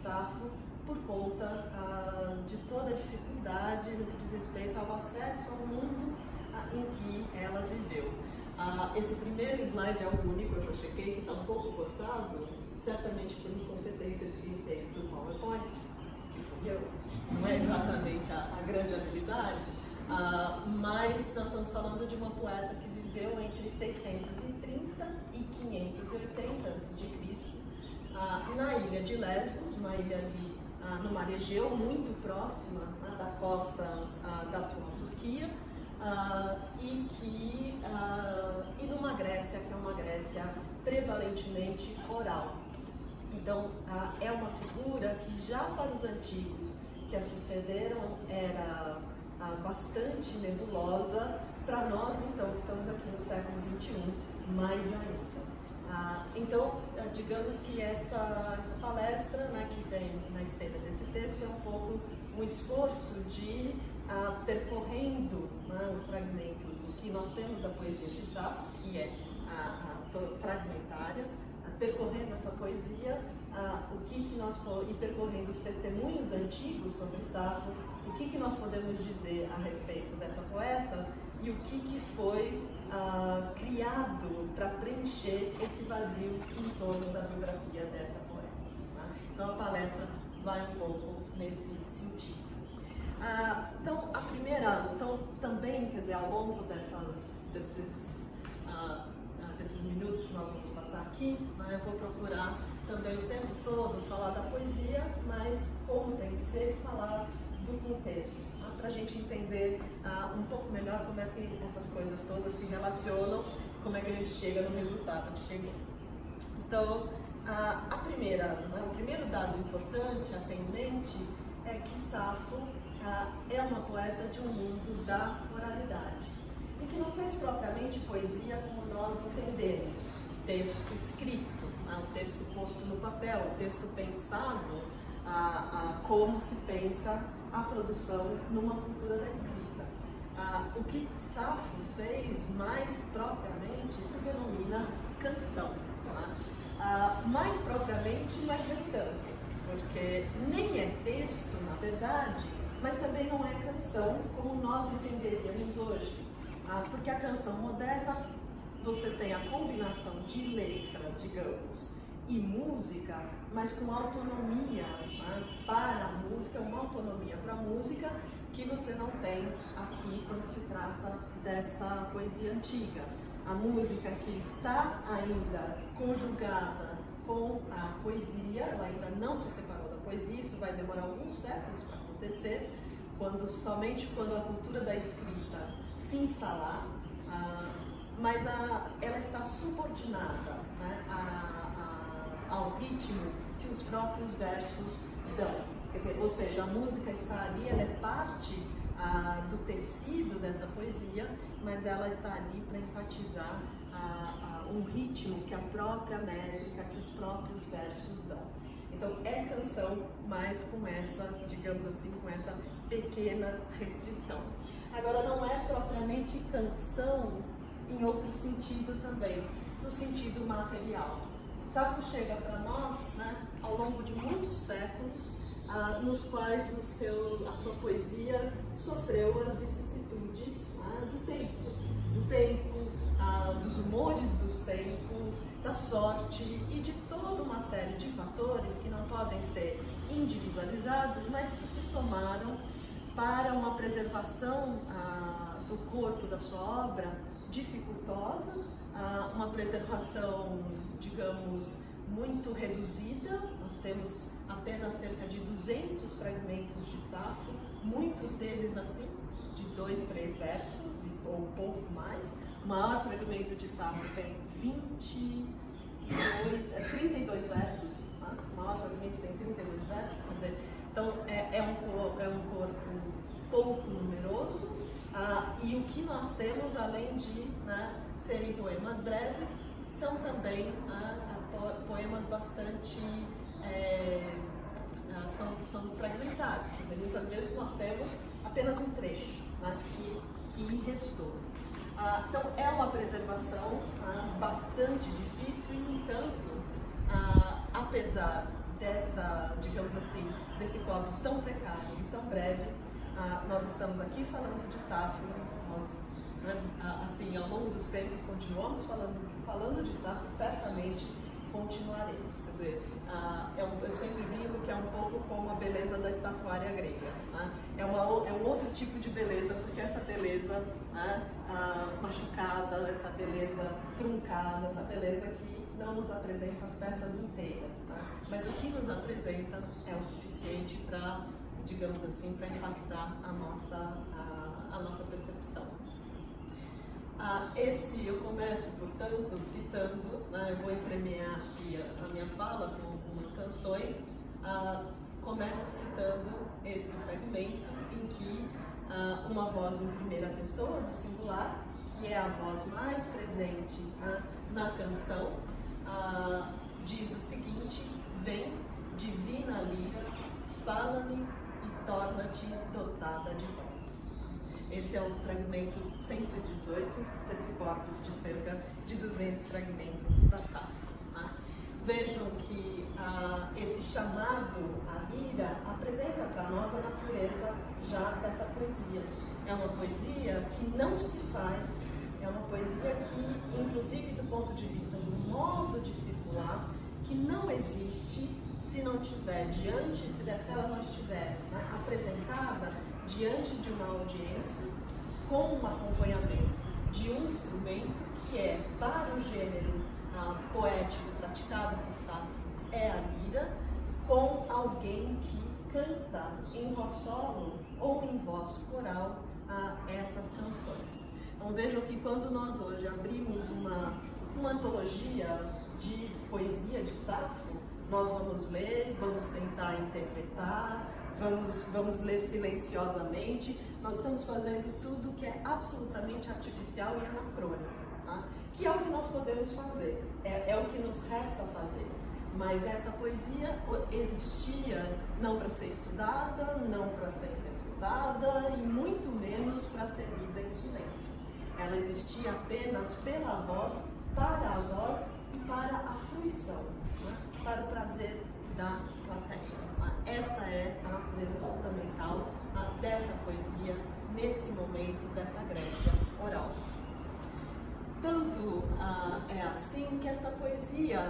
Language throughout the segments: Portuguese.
Safo por conta de toda a dificuldade no que diz respeito ao acesso ao mundo em que ela viveu. Esse primeiro slide é o único, eu já chequei, que está um pouco cortado, certamente por incompetência de quem fez o PowerPoint, que fui eu, não é exatamente a grande habilidade, mas nós estamos falando de uma poeta que viveu entre 630 e 580 a.C., na ilha de Lesbos, uma ilha ali no Mar Egeu, muito próxima da costa da atual Turquia, e numa Grécia que é uma Grécia prevalentemente oral. Então, é uma figura que já para os antigos que a sucederam era bastante nebulosa, para nós, então, que estamos aqui no século XXI, mais ainda. Então, digamos que essa palestra, né, que vem na esteira desse texto, é um pouco um esforço de percorrendo, né, os fragmentos do que nós temos da poesia de Safo, que é fragmentária, percorrendo essa poesia, e percorrendo os testemunhos antigos sobre Safo, o que nós podemos dizer a respeito dessa poeta e o que foi criado para preencher esse vazio em torno da biografia dessa poeta. Tá? Então a palestra vai um pouco nesse sentido. Então também, quer dizer, ao longo desses minutos que nós vamos passar aqui, né, eu vou procurar também o tempo todo falar da poesia, mas como tem que ser, falar do contexto, para a gente entender um pouco melhor como é que essas coisas todas se relacionam, como é que a gente chega no resultado que chegou. Então, o primeiro dado importante a ter em mente é que Safo é uma poeta de um mundo da oralidade e que não fez propriamente poesia como nós entendemos, texto escrito, o texto posto no papel, o texto pensado como se pensa a produção numa cultura da escrita. O que Safo fez mais propriamente se denomina canção. Mais propriamente não é tanto, porque nem é texto, na verdade, mas também não é canção como nós entenderíamos hoje. Porque a canção moderna, você tem a combinação de letra, digamos, e música, mas com autonomia para a música, uma autonomia para a música que você não tem aqui quando se trata dessa poesia antiga. A música que está ainda conjugada com a poesia, ela ainda não se separou da poesia, isso vai demorar alguns séculos para acontecer, somente quando a cultura da escrita se instalar, mas ela está subordinada, né, ao ritmo que os próprios versos dão. Quer dizer, ou seja, a música está ali, ela é parte do tecido dessa poesia, mas ela está ali para enfatizar um ritmo que a própria métrica, que os próprios versos dão. Então é canção, mas com essa, digamos assim, com essa pequena restrição. Agora, não é propriamente canção em outro sentido também, no sentido material. Safo chega para nós, né, ao longo de muitos séculos, nos quais a sua poesia sofreu as vicissitudes do tempo, dos humores dos tempos, da sorte e de toda uma série de fatores que não podem ser individualizados, mas que se somaram para uma preservação do corpo da sua obra dificultosa, uma preservação, digamos, muito reduzida. Nós temos apenas cerca de 200 fragmentos de Safo, muitos deles assim, de 2, 3 versos ou um pouco mais. O maior fragmento de Safo tem 32 versos, tá? O maior fragmento tem 32 versos, quer dizer, então é um corpo pouco numeroso, e o que nós temos, além de, né, serem poemas breves, são também poemas bastante são fragmentados, quer dizer, muitas vezes nós temos apenas um trecho, né, que restou. Então é uma preservação apesar dessa, digamos digamos assim, desse corpus tão precário e tão breve, nós estamos aqui falando de Safo, nós, né, assim, ao longo dos tempos continuamos falando de Safo, certamente continuaremos. Quer dizer, eu sempre brinco que é um pouco como a beleza da estatuária grega. Né? É um outro tipo de beleza, porque essa beleza, né, machucada, essa beleza truncada, essa beleza que não nos apresenta as peças inteiras. Tá? Mas o que nos apresenta é o suficiente para, digamos assim, para impactar a nossa percepção. Eu começo, portanto, citando, né, eu vou entremear aqui a minha fala com algumas canções, começo citando esse fragmento em que uma voz em primeira pessoa, no singular, que é a voz mais presente na canção, diz o seguinte: vem, divina lira, fala-me e torna-te dotada de voz. Esse é o fragmento 118 desse corpus de cerca de 200 fragmentos da Safo. Né? Vejam que esse chamado à lira apresenta para nós a natureza já dessa poesia. É uma poesia que não se faz, é uma poesia que, inclusive do ponto de vista do modo de circular, que não existe se não tiver se ela não estiver, né, apresentada diante de uma audiência com um acompanhamento de um instrumento que é, para o gênero poético praticado por Safo, é a lira, com alguém que canta em voz solo ou em voz coral essas canções. Então vejam que quando nós hoje abrimos uma antologia de poesia de Safo, nós vamos ler, vamos tentar interpretar, vamos ler silenciosamente. Nós estamos fazendo tudo que é absolutamente artificial e anacrônico, tá? Que é o que nós podemos fazer, é o que nos resta fazer. Mas essa poesia existia não para ser estudada, não para ser interpretada e muito menos para ser lida em silêncio. Ela existia apenas pela voz, para a voz e para a fruição, né? Para o prazer da plateia. Essa é a natureza fundamental dessa poesia nesse momento dessa Grécia oral. Tanto é assim que esta poesia,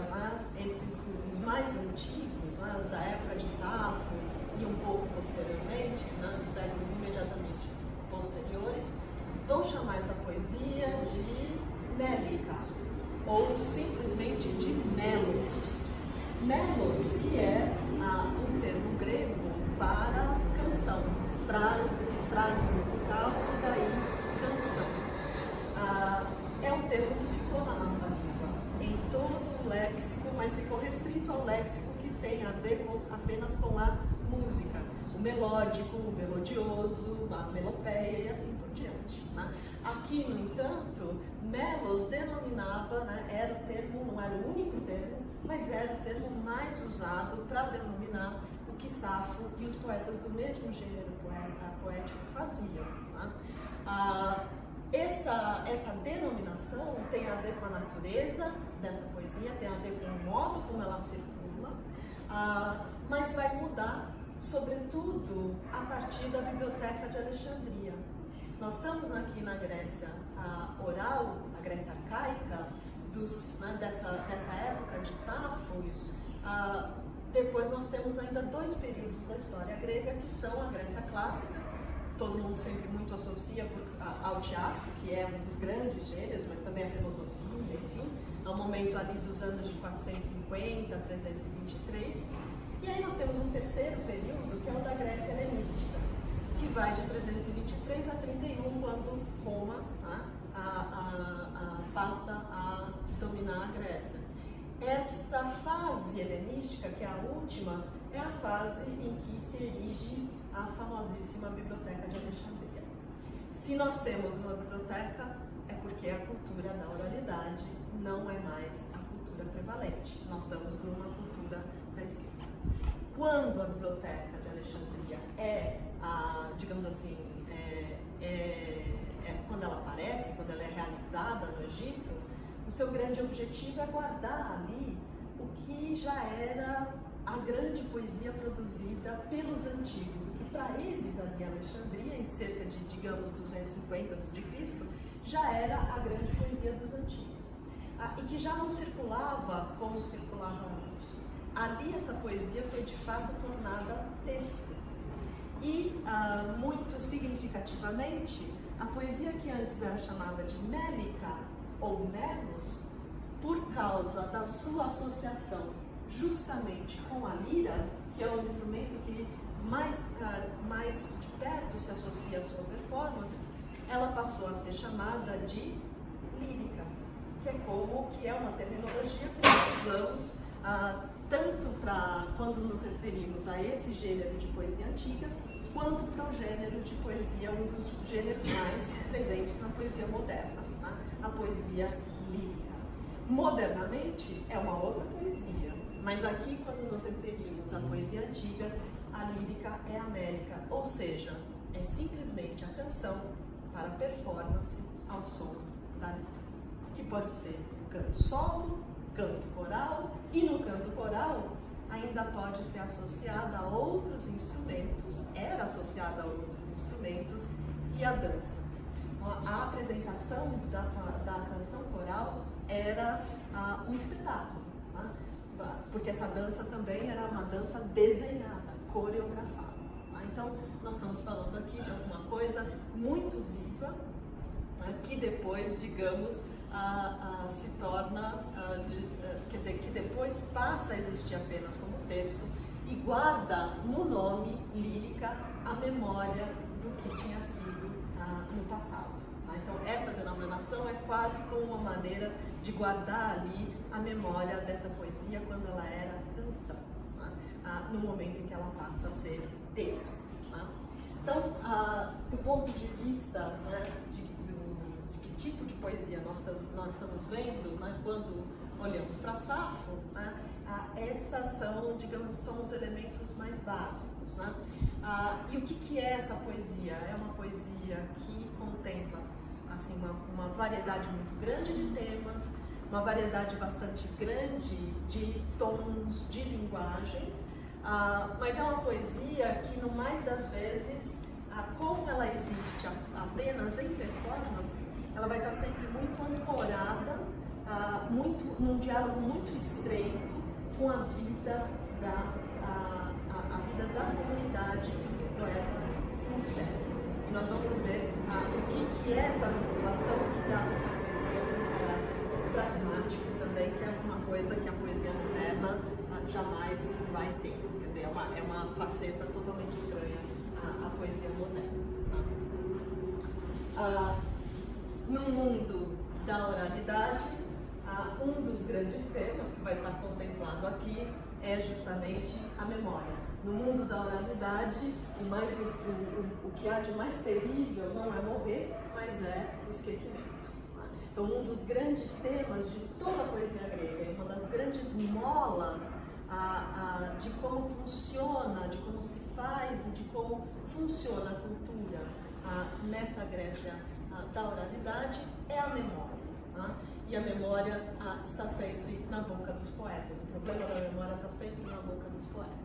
os mais antigos, da época de Safo e um pouco posteriormente, dos séculos imediatamente posteriores, vão chamar essa poesia de mélica, ou simplesmente de melos. Melos, que é um termo grego para canção, frase musical e daí canção. É um termo que ficou na nossa língua, em todo o léxico, mas ficou restrito ao léxico que tem a ver apenas com a música, o melódico, o melodioso, a melopeia e assim por diante. Né? Aqui, no entanto, melos denominava, era o termo, não era o único termo, mas era o termo mais usado para denominar o que Safo e os poetas do mesmo gênero poético faziam. Tá? Essa denominação tem a ver com a natureza dessa poesia, tem a ver com o modo como ela circula, mas vai mudar, sobretudo, a partir da Biblioteca de Alexandria. Nós estamos aqui na Grécia oral, a Grécia arcaica, dessa época de Safo. Depois nós temos ainda dois períodos da história grega, que são a Grécia clássica, todo mundo sempre muito associa ao teatro, que é um dos grandes gêneros, mas também a filosofia, enfim, ao momento ali dos anos de 450 a 323. E aí nós temos um terceiro período, que é o da Grécia helenística, que vai de 323 a 31, quando Roma passa a dominar a Grécia. Essa fase helenística, que é a última, é a fase em que se erige a famosíssima Biblioteca de Alexandria. Se nós temos uma biblioteca, é porque a cultura da oralidade não é mais a cultura prevalente. Nós estamos numa cultura da escrita. Quando a Biblioteca de Alexandria digamos assim, quando ela aparece, quando ela é realizada no Egito, o seu grande objetivo é guardar ali o que já era a grande poesia produzida pelos antigos, que para eles ali em Alexandria, em cerca de, digamos, 250 a.C., já era a grande poesia dos antigos. E que já não circulava como circulava antes. Ali essa poesia foi de fato tornada texto. E, muito significativamente, a poesia que antes era chamada de mélica ou melos, por causa da sua associação justamente com a lira, que é o instrumento que mais de perto se associa à sua performance, ela passou a ser chamada de lírica, que é uma terminologia que nós usamos tanto para quando nos referimos a esse gênero de poesia antiga, quanto para o gênero de poesia, um dos gêneros mais presentes na poesia moderna, tá? A poesia lírica. Modernamente é uma outra poesia, mas aqui quando nos referimos à poesia antiga, a lírica é américa, ou seja, é simplesmente a canção para performance ao som da lírica, que pode ser canto solo, canto coral, e no canto coral ainda pode ser associada a outros instrumentos, era associada a outros instrumentos e a dança. A apresentação da canção coral era um espetáculo, tá? Porque essa dança também era uma dança desenhada, coreografada. Tá? Então, nós estamos falando aqui de alguma coisa muito viva, que depois, digamos, se torna, quer dizer, que depois passa a existir apenas como texto e guarda no nome lírica a memória do que tinha sido no passado. Tá? Então, essa denominação é quase como uma maneira de guardar ali a memória dessa poesia quando ela era canção, tá? No momento em que ela passa a ser texto. Tá? Então, do ponto de vista, né, de que tipo de poesia nós estamos vendo, né, quando olhamos para Safo, né, essas são, digamos, são os elementos mais básicos. Né? E o que é essa poesia? É uma poesia que contempla assim, uma variedade muito grande de temas, uma variedade bastante grande de tons, de linguagens, mas é uma poesia que, no mais das vezes, como ela existe apenas em performance, ela vai estar sempre muito ancorada, num diálogo muito estreito com a vida da comunidade do poeta sincero. E nós vamos ver o que é essa vinculação que dá essa poesia um caráter pragmático também, que é uma coisa que a poesia moderna jamais vai ter. Quer dizer, é uma faceta totalmente estranha à poesia moderna. No mundo da oralidade, um dos grandes temas que vai estar contemplado aqui é justamente a memória. No mundo da oralidade, o que há de mais terrível não é morrer, mas é o esquecimento. Então, um dos grandes temas de toda a poesia grega, uma das grandes molas de como funciona, de como se faz e de como funciona a cultura nessa Grécia da oralidade é a memória. E a memória está sempre na boca dos poetas. O problema da memória está sempre na boca dos poetas.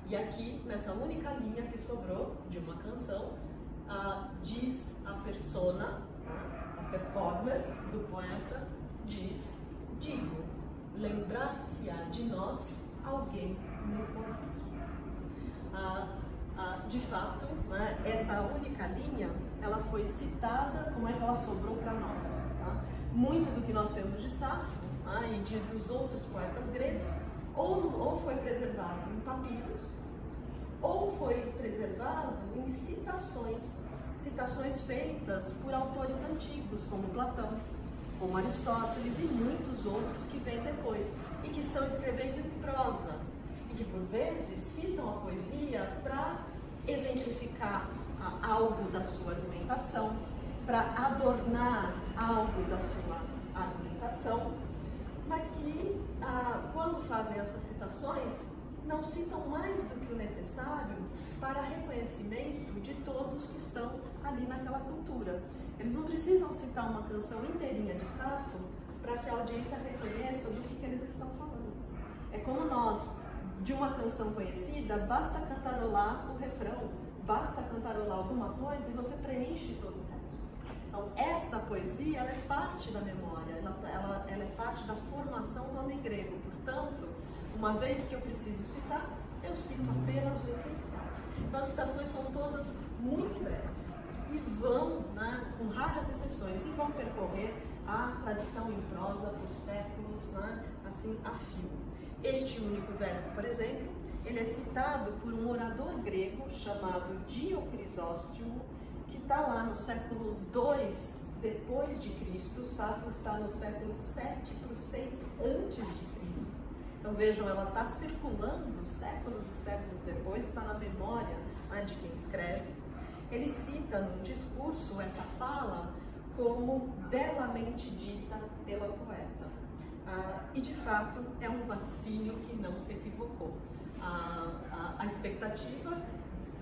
E aqui, nessa única linha que sobrou de uma canção, diz a persona, a performer do poeta, diz: digo, lembrar-se-á de nós alguém no porvir. De fato, né, essa única linha, ela foi citada, como é que ela sobrou para nós? Tá? Muito do que nós temos de Safo e dos outros poetas gregos, ou foi preservado em papiros, ou foi preservado em citações feitas por autores antigos, como Platão, como Aristóteles e muitos outros que vêm depois, e que estão escrevendo em prosa, e que por vezes citam a poesia para exemplificar algo da sua argumentação, para adornar algo da sua argumentação, mas que, quando fazem essas citações, não citam mais do que o necessário para reconhecimento de todos que estão ali naquela cultura. Eles não precisam citar uma canção inteirinha de Safo para que a audiência reconheça do que eles estão falando. É como nós, de uma canção conhecida, basta cantarolar o refrão, basta cantarolar alguma coisa e você preenche todo o resto. Então, esta poesia, ela é parte da memória, ela é parte da formação do homem grego. Portanto, uma vez que eu preciso citar, eu cito apenas o essencial. Então, as citações são todas muito breves e vão, né, com raras exceções, e vão percorrer a tradição em prosa por séculos, né, assim, a fio. Este único verso, por exemplo, ele é citado por um orador grego chamado Diocrisóstomo, que está lá no século II depois de Cristo. Safo está no século 7 para o 6 antes de Cristo. Então vejam, ela está circulando séculos e séculos depois, está na memória, né, de quem escreve. Ele cita num discurso essa fala como belamente dita pela poeta. E de fato é um vaticínio que não se equivocou. A expectativa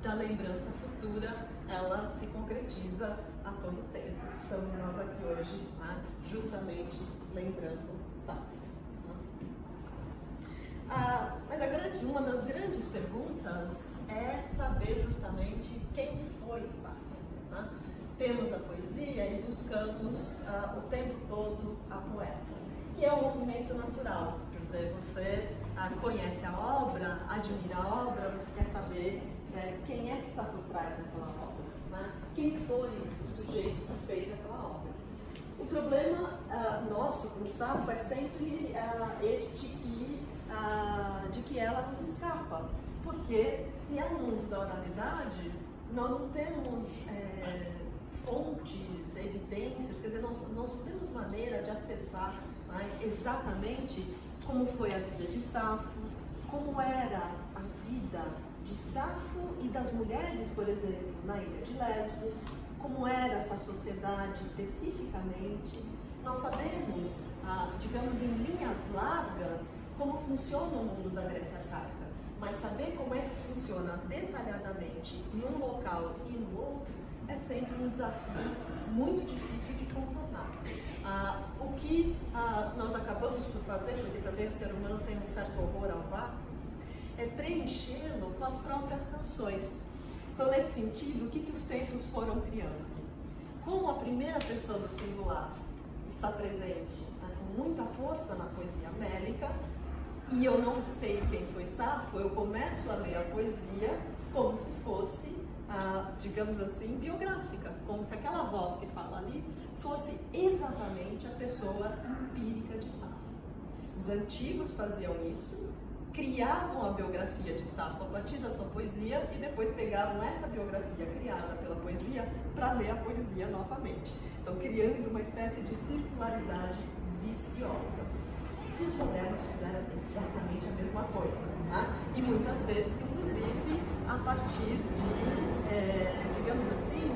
da lembrança futura, ela se concretiza a todo tempo. Estamos nós aqui hoje, né, justamente lembrando Safo. Mas uma das grandes perguntas é saber justamente quem foi Safo. Né? Temos a poesia e buscamos o tempo todo a poeta. E é um movimento natural, quer dizer, você conhece a obra, admira a obra, você quer saber quem é que está por trás daquela obra, né? Quem foi o sujeito que fez aquela obra. O problema nosso com Safo é sempre de que ela nos escapa, porque se é um mundo da oralidade, nós não temos fontes, evidências, quer dizer, nós não temos maneira de acessar, né, exatamente como foi a vida de Safo, como era a vida de Safo e das mulheres, por exemplo, na ilha de Lesbos, como era essa sociedade especificamente. Nós sabemos, digamos em linhas largas, como funciona o mundo da Grécia arcaica, mas saber como é que funciona detalhadamente num local e no outro é sempre um desafio muito difícil de contornar. O que nós acabamos por fazer, porque também o ser humano tem um certo horror ao vácuo, é preenchê-lo com as próprias canções. Então, nesse sentido, o que os tempos foram criando? Como a primeira pessoa do singular está presente com muita força na poesia mélica, e eu não sei quem foi Safo, eu começo a ler a poesia como se fosse, digamos assim, biográfica, como se aquela voz que fala ali fosse exatamente a pessoa empírica de Safo. Os antigos faziam isso, criavam a biografia de Safo a partir da sua poesia e depois pegavam essa biografia criada pela poesia para ler a poesia novamente. Então, criando uma espécie de circularidade viciosa. E os modernos fizeram exatamente a mesma coisa, né? E muitas vezes, inclusive, a partir de, digamos assim,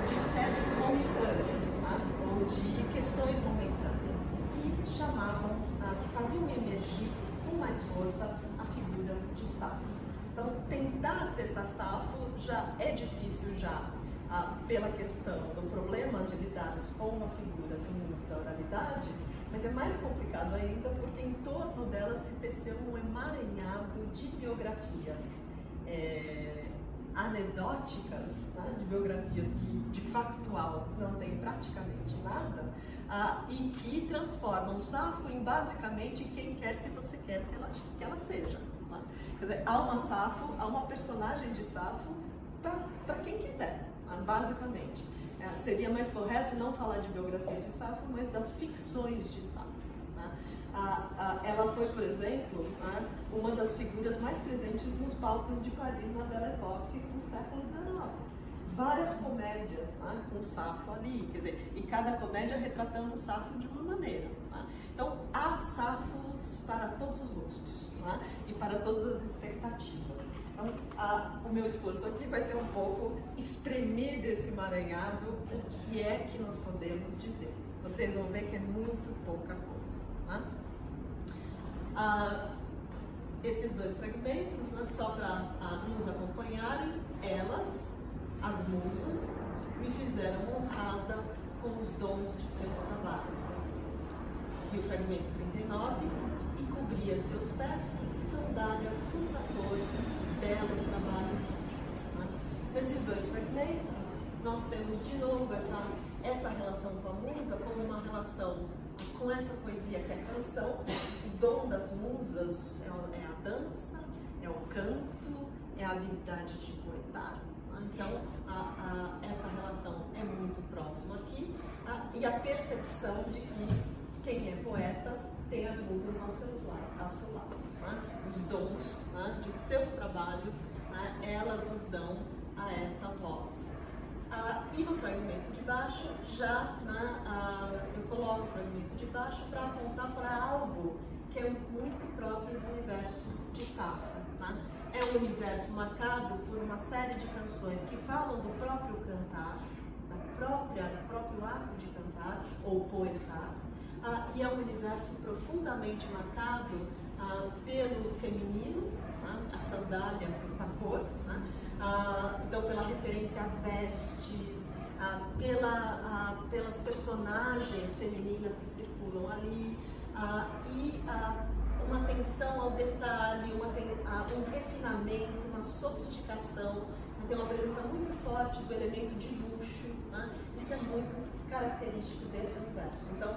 de febres momentâneas, né? Ou de questões momentâneas, que chamavam, que faziam emergir com mais força a figura de Safo. Então, tentar acessar Safo já é difícil pela questão do problema de lidarmos com uma figura do mundo da oralidade, mas é mais complicado ainda porque em torno dela se teceu um emaranhado de biografias anedóticas, né, de biografias que de factual não tem praticamente nada, e que transformam Safo em basicamente quem quer que você quer que ela seja. Né? Quer dizer, há uma Safo, há uma personagem de Safo para quem quiser, né, basicamente. Seria mais correto não falar de biografia de Safo, mas das ficções de Safo. Né? Ela foi, por exemplo, uma das figuras mais presentes nos palcos de Paris na Belle Époque no século XIX. Várias comédias, né, com Safo ali, quer dizer, e cada comédia retratando Safo de uma maneira. Né? Então, há Safos para todos os gostos, né, e para todas as expectativas. Então, o meu esforço aqui vai ser um pouco espremer desse emaranhado o que é que nós podemos dizer. Vocês vão ver que é muito pouca coisa. Né? Esses dois fragmentos, né, só para nos acompanharem, elas, as musas, me fizeram honrada com os dons de seus trabalhos. E o fragmento 39, e cobria seus pés, sandália fundador, belo trabalho. Né? Nesses dois fragmentos, nós temos de novo essa relação com a musa como uma relação com essa poesia que é a canção. O dom das musas é a dança, é o canto, é a habilidade de poetar. Então, essa relação é muito próxima aqui, e a percepção de que quem é poeta tem as musas ao seu lado. Os dons de seus trabalhos, elas os dão a esta voz. E no fragmento de baixo, eu coloco o fragmento de baixo para apontar para algo que é muito próprio do universo de Safo. É um universo marcado por uma série de canções que falam do próprio cantar, do próprio ato de cantar ou poetar, e é um universo profundamente marcado pelo feminino, a sandália, a cor, então pela referência a vestes, pelas personagens femininas que circulam ali, e uma atenção ao detalhe, um refinamento, uma sofisticação, tem uma presença muito forte do elemento de luxo. Isso é muito característico desse universo. Então,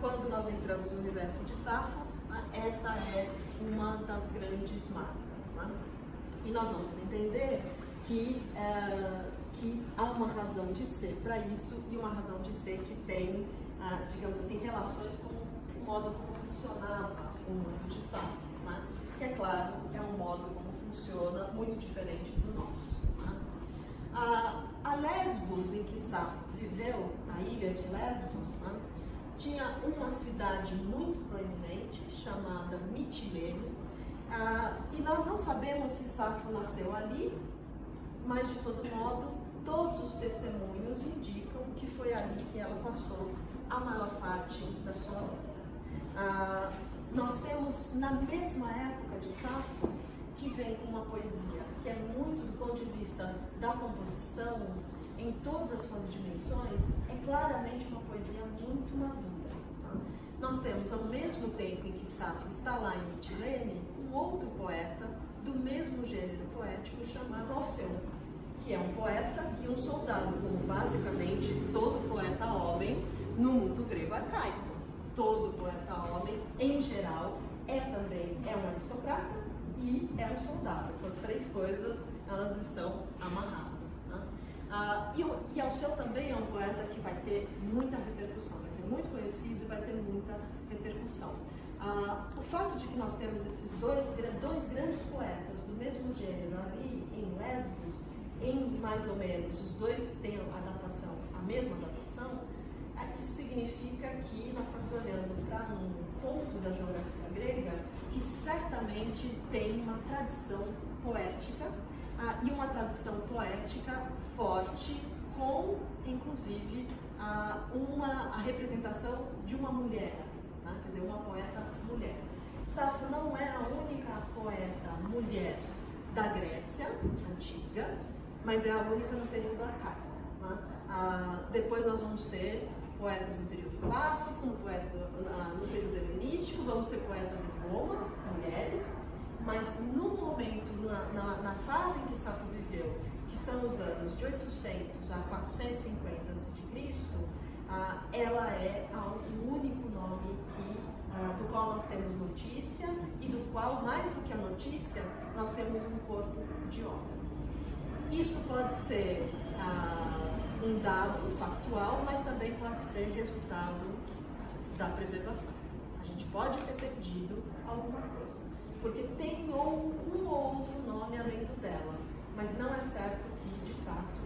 quando nós entramos no universo de Safo, essa é uma das grandes marcas. E nós vamos entender que há uma razão de ser para isso, e uma razão de ser que tem, digamos assim, relações com o modo como funcionava o mundo de Safo, que, é claro, é um modo como funciona muito diferente do nosso. A Lesbos, em que Safo viveu, a ilha de Lesbos, tinha uma cidade muito proeminente chamada Mitilene, e nós não sabemos se Safo nasceu ali, mas de todo modo todos os testemunhos indicam que foi ali que ela passou a maior parte da sua vida. Nós temos, na mesma época de Safo, que vem com uma poesia que é muito, do ponto de vista da composição, em todas as suas dimensões, é claramente uma poesia muito madura. Nós temos, ao mesmo tempo em que Safo está lá em Mitilene, um outro poeta do mesmo gênero poético chamado Alceu, que é um poeta e um soldado, como basicamente todo poeta homem no mundo grego arcaico. Todo poeta homem, em geral, também um aristocrata e é um soldado. Essas três coisas, elas estão amarradas. E Alceu também é um poeta que vai ter muita repercussão, vai ser muito conhecido e vai ter muita repercussão. O fato de que nós temos esses dois grandes poetas do mesmo gênero ali em Lesbos, em mais ou menos, os dois têm a mesma adaptação, isso significa que nós estamos olhando para um ponto da geografia grega que certamente tem uma tradição poética, e uma tradição poética forte, com, inclusive, a representação de uma mulher, quer dizer, uma poeta mulher. Safo não é a única poeta mulher da Grécia Antiga, mas é a única no período arcaico. Depois nós vamos ter poetas no período clássico, no período helenístico, vamos ter poetas em Roma, mulheres, mas no momento, na fase em que Safo viveu, que são os anos de 800 a 450 a.C., ela é o único nome do qual nós temos notícia e do qual, mais do que a notícia, nós temos um corpo de obra. Isso pode ser um dado factual, mas também pode ser resultado da preservação. A gente pode ter perdido alguma coisa, porque tem um outro nome além do dela, mas não é certo que, de fato,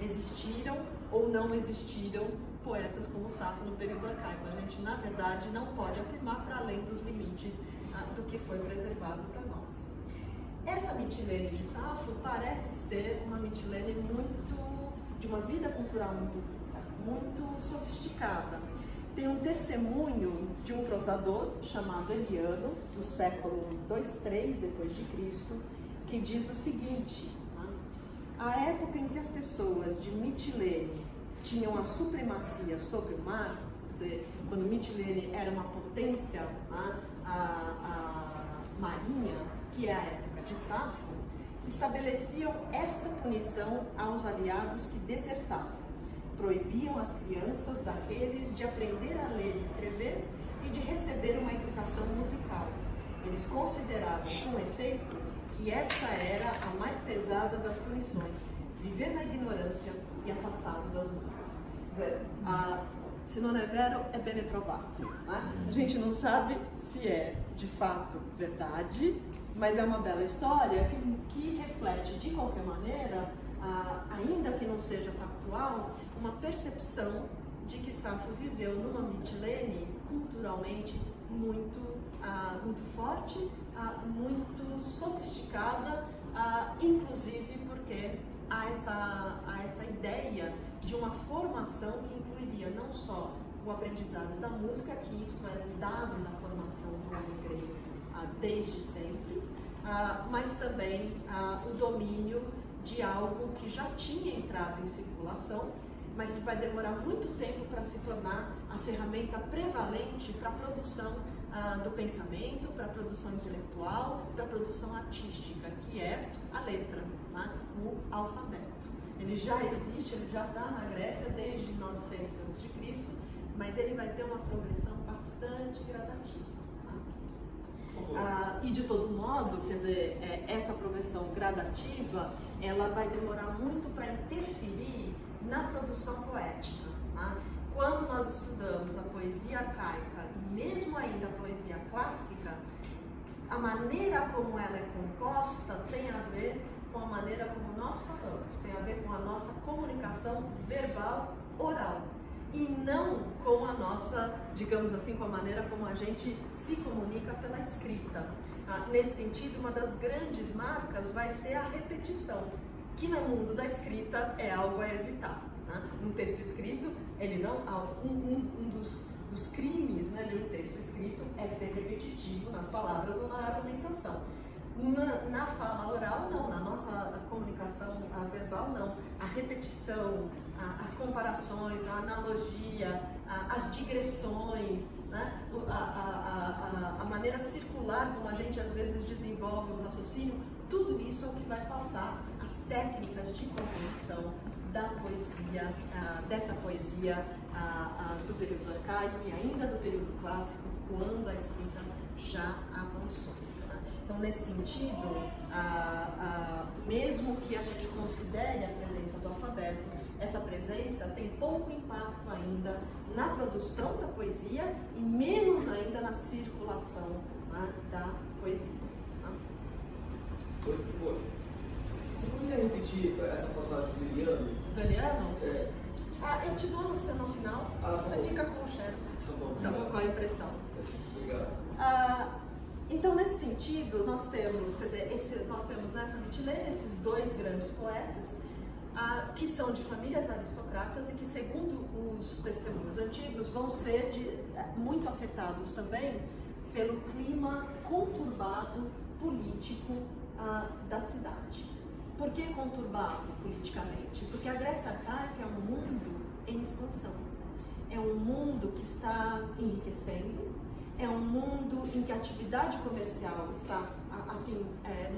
existiram ou não existiram poetas como Safo no período arcaico. A gente, na verdade, não pode afirmar para além dos limites do que foi preservado para nós. Essa Mitilene de Safo parece ser uma Mitilene de uma vida cultural muito rica, muito sofisticada. Tem um testemunho de um prosador chamado Eliano, do século 2-3 depois de Cristo, que diz o seguinte: a época em que as pessoas de Mitilene tinham a supremacia sobre o mar, quer dizer, quando Mitilene era uma potência marinha, que é a época de Safo, estabeleciam esta punição aos aliados que desertavam. Proibiam as crianças daqueles de aprender a ler e escrever e de receber uma educação musical. Eles consideravam, com efeito, que esta era a mais pesada das punições, viver na ignorância e afastado das luzes. Quer dizer, se non è vero, é bene trovato. Né? A gente não sabe se é de fato verdade, mas é uma bela história que reflete, de qualquer maneira, ainda que não seja factual, uma percepção de que Safo viveu numa Mitilene culturalmente muito forte, muito sofisticada, inclusive porque há essa ideia de uma formação que incluiria não só o aprendizado da música, que isso era um dado na formação do homem grego desde sempre, mas também o domínio de algo que já tinha entrado em circulação, mas que vai demorar muito tempo para se tornar a ferramenta prevalente para a produção do pensamento, para a produção intelectual, para a produção artística, que é a letra, né? O alfabeto. Ele já existe, ele já está na Grécia desde 900 a.C., mas ele vai ter uma progressão bastante gradativa. E de todo modo, quer dizer, essa progressão gradativa, ela vai demorar muito para interferir na produção poética. Tá? Quando nós estudamos a poesia arcaica e mesmo ainda a poesia clássica, a maneira como ela é composta tem a ver com a maneira como nós falamos, tem a ver com a nossa comunicação verbal oral. E não com a nossa, digamos assim, com a maneira como a gente se comunica pela escrita. Nesse sentido, uma das grandes marcas vai ser a repetição, que no mundo da escrita é algo a evitar. Né? Um texto escrito, ele não, um dos crimes, né, de um texto escrito é ser repetitivo nas palavras ou na argumentação. Na fala oral, não, na nossa comunicação verbal, não. A repetição, as comparações, a analogia, as digressões, né? A maneira circular como a gente às vezes desenvolve o raciocínio, tudo isso é o que vai pautar as técnicas de composição da poesia, dessa poesia do período arcaico e ainda do período clássico, quando a escrita já avançou. Então, nesse sentido, mesmo que a gente considere a presença do alfabeto, essa presença tem pouco impacto ainda na produção da poesia e menos ainda na circulação, né, da poesia. Tá? Foi. Você poderia repetir essa passagem do Eliano? Do Eliano? Eu te dou no final, você fica com o xerox, tá bom, com a impressão. Obrigado. Então, nesse sentido, nós temos, quer dizer, nós temos nessa Mitilene esses dois grandes poetas, que são de famílias aristocratas e que, segundo os testemunhos antigos, vão ser muito afetados também pelo clima conturbado político da cidade. Por que conturbado politicamente? Porque a Grécia arcaica é um mundo em expansão, é um mundo que está enriquecendo, é um mundo em que a atividade comercial está, assim,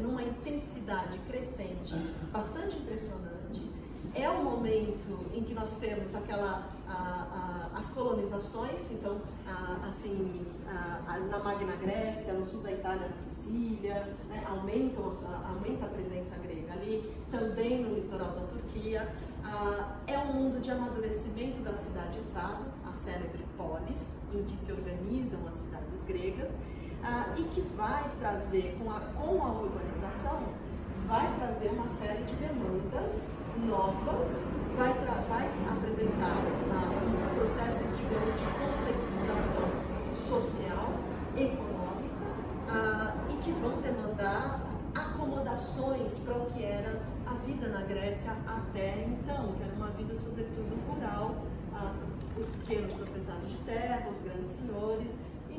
numa intensidade crescente, bastante impressionante. É um momento em que nós temos as colonizações, então, assim, na Magna Grécia, no sul da Itália, na Sicília, né, aumenta a presença grega ali, também no litoral da Turquia. É um mundo de amadurecimento da cidade-estado, a célebre polis, em que se organizam as cidades gregas, e que vai trazer, com a urbanização, vai trazer uma série de demandas novas, vai apresentar processos, digamos, de complexização social, econômica, e que vão demandar acomodações para o que era a vida na Grécia até então, que era uma vida sobretudo rural, os pequenos proprietários de terra, os grandes senhores, e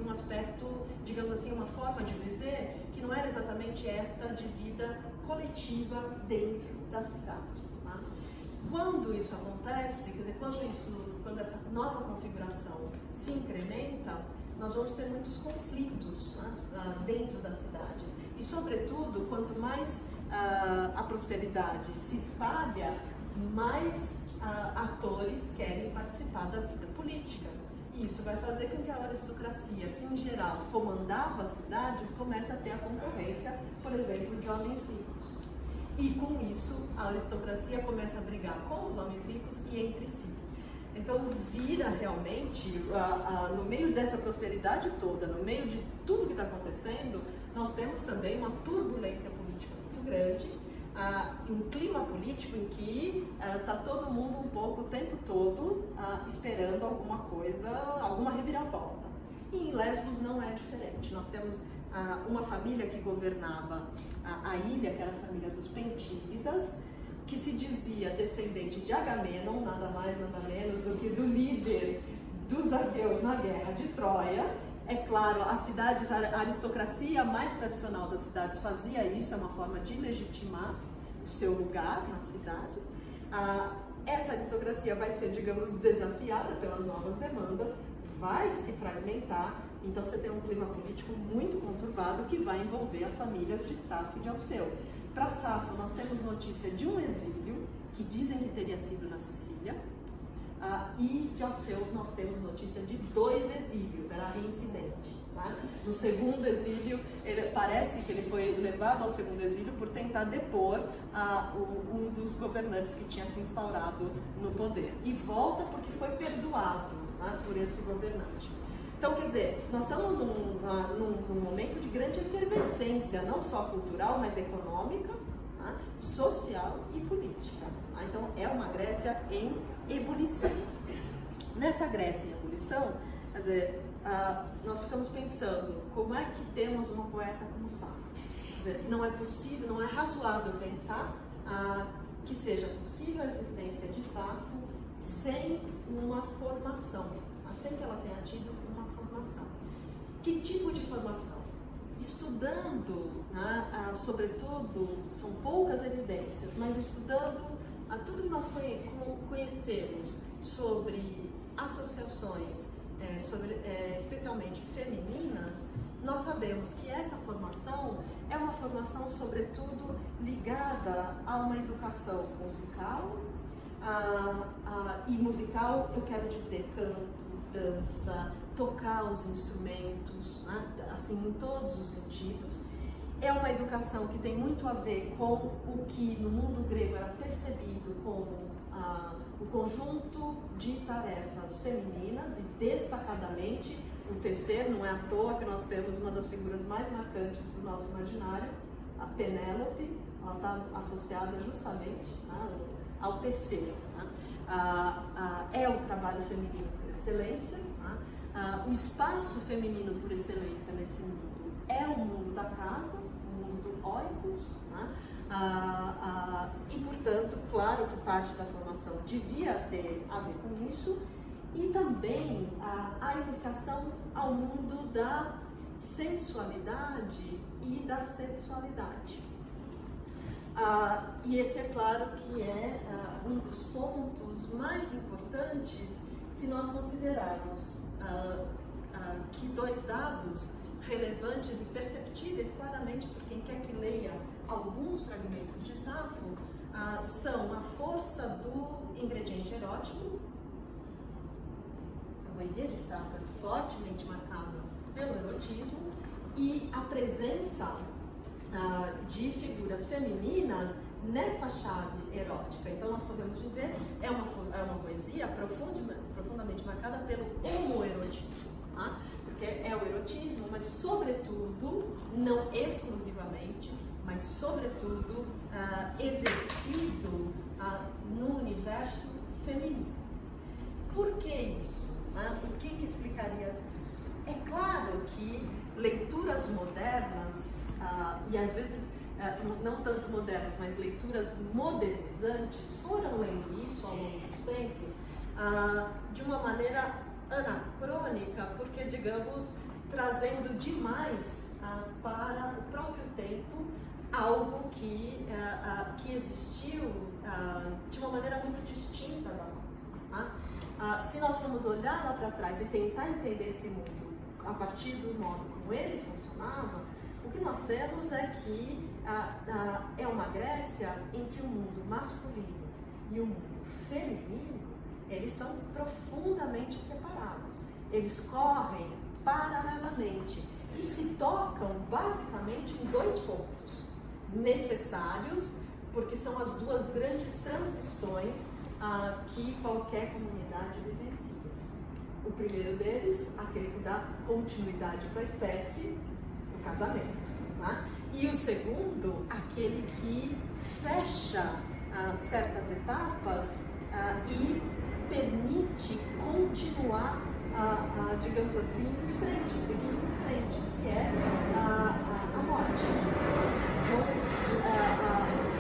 um aspecto, digamos assim, uma forma de viver que não era exatamente esta de vida coletiva dentro das cidades. Tá? Quando isso acontece, quer dizer, quando essa nova configuração se incrementa, nós vamos ter muitos conflitos, né, dentro das cidades. E, sobretudo, quanto mais a prosperidade se espalha, mais atores querem participar da vida política. E isso vai fazer com que a aristocracia, que em geral comandava as cidades, comece a ter a concorrência, por exemplo, de homens ricos. E com isso, a aristocracia começa a brigar com os homens ricos e entre si. Então, vira realmente, no meio dessa prosperidade toda, no meio de tudo que está acontecendo, nós temos também uma turbulência política muito grande, um clima político em que está todo mundo um pouco o tempo todo esperando alguma coisa, alguma reviravolta. E em Lesbos não é diferente. Nós temos uma família que governava a ilha, que era a família dos Pentílidas, que se dizia descendente de Agamenon, nada mais, nada menos do que do líder dos aqueus na guerra de Troia. É claro, as cidades, a aristocracia mais tradicional das cidades fazia isso, é uma forma de legitimar o seu lugar nas cidades. Essa aristocracia vai ser, digamos, desafiada pelas novas demandas, vai se fragmentar, então você tem um clima político muito conturbado que vai envolver as famílias de Safo e de Alceu. Para Safo, nós temos notícia de um exílio, que dizem que teria sido na Sicília, e de Alceu nós temos notícia de 2 exílios, era reincidente. Tá? No segundo exílio, parece que ele foi levado ao segundo exílio por tentar depor um dos governantes que tinha se instaurado no poder. E volta porque foi perdoado, tá, por esse governante. Então, quer dizer, nós estamos num momento de grande efervescência, não só cultural, mas econômica, tá, social e política. Tá? Então, é uma Grécia em ebulição. Nessa Grécia em ebulição, quer dizer, nós ficamos pensando, como é que temos uma poeta como Safo? Quer dizer, não é possível, não é razoável pensar que seja possível a existência de Safo sem uma formação, sem que ela tenha tido uma formação. Que tipo de formação? Estudando, né, sobretudo, são poucas evidências, mas estudando tudo que nós conhecemos sobre associações, especialmente femininas, nós sabemos que essa formação é uma formação, sobretudo, ligada a uma educação musical, e musical eu quero dizer canto, dança, tocar os instrumentos, né, assim, em todos os sentidos. É uma educação que tem muito a ver com o que no mundo grego era percebido como o conjunto de tarefas femininas, e destacadamente o tecer. Não é à toa que nós temos uma das figuras mais marcantes do nosso imaginário, a Penélope. Ela está associada justamente, né, ao tecer. Né? É o trabalho feminino por excelência. Né? O espaço feminino por excelência nesse mundo é o mundo da casa, o mundo do oikos, né? E, portanto, claro que parte da formação devia ter a ver com isso, e também a iniciação ao mundo da sensualidade e da sexualidade. E esse é claro que é um dos pontos mais importantes se nós considerarmos que 2 dados relevantes e perceptíveis claramente por quem quer que leia alguns fragmentos de Safo são a força do ingrediente erótico. A poesia de Safo é fortemente marcada pelo erotismo, e a presença de figuras femininas nessa chave erótica. Então nós podemos dizer é uma poesia profundamente marcada pelo homoerotismo, tá? Porque é o erotismo, mas sobretudo, não exclusivamente, mas sobretudo exercido no universo feminino. Por que isso? O que explicaria isso? É claro que leituras modernas, e às vezes não tanto modernas, mas leituras modernizantes, foram lendo isso ao longo dos tempos de uma maneira anacrônica, porque, digamos, trazendo demais para o próprio tempo algo que existiu de uma maneira muito distinta da nossa. Se nós formos olhar lá para trás e tentar entender esse mundo a partir do modo como ele funcionava, o que nós temos é que é uma Grécia em que o mundo masculino e o mundo feminino, eles são profundamente separados. Eles correm paralelamente e se tocam basicamente em dois pontos necessários, porque são as duas grandes transições que qualquer comunidade vivencia. O primeiro deles, aquele que dá continuidade para a espécie, o casamento. Tá? E o segundo, aquele que fecha certas etapas e permite continuar, digamos assim, em frente, seguir em frente, que é a morte,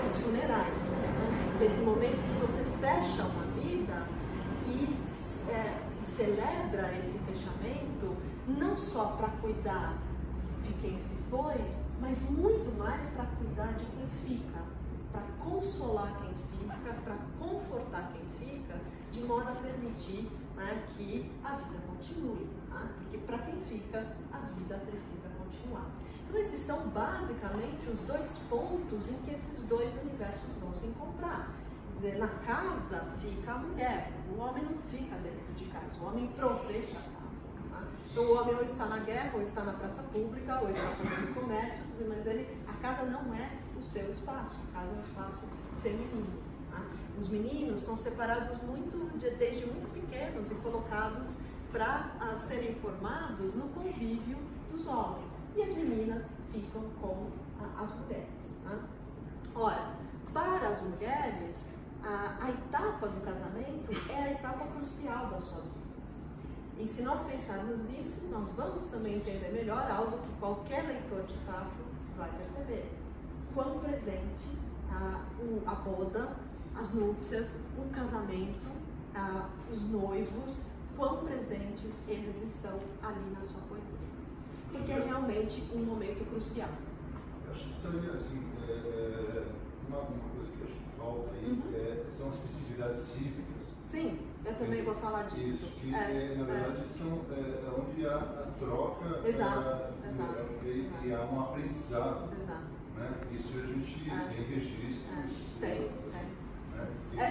os funerais. Né? Esse momento que você fecha uma vida e celebra esse fechamento, não só para cuidar de quem se foi, mas muito mais para cuidar de quem fica, para consolar quem fica, para confortar quem fica, de modo a permitir, né, que a vida continue, tá? Porque para quem fica, a vida precisa continuar. Então esses são basicamente os dois pontos em que esses dois universos vão se encontrar. Quer dizer, na casa fica a mulher, o homem não fica dentro de casa, o homem provê para a casa. Tá? Então o homem ou está na guerra, ou está na praça pública, ou está fazendo comércio, mas a casa não é o seu espaço, a casa é um espaço feminino. Tá? Os meninos são separados desde muito pequenos e colocados para serem formados no convívio dos homens. E as meninas ficam com as mulheres. Tá? Ora, para as mulheres, a etapa do casamento é a etapa crucial das suas vidas. E se nós pensarmos nisso, nós vamos também entender melhor algo que qualquer leitor de Safo vai perceber. Quão presente a boda, as núpcias, o casamento, os noivos, quão presentes eles estão ali na sua poesia. Porque é realmente um momento crucial. Eu acho que seria assim, uma coisa que eu acho que falta aí são as festividades cívicas. Sim, eu também vou falar disso. Isso, que na verdade são onde há a troca exato. E há um aprendizado. Exato. Né? Isso a gente tem registros. Tem. Né? E é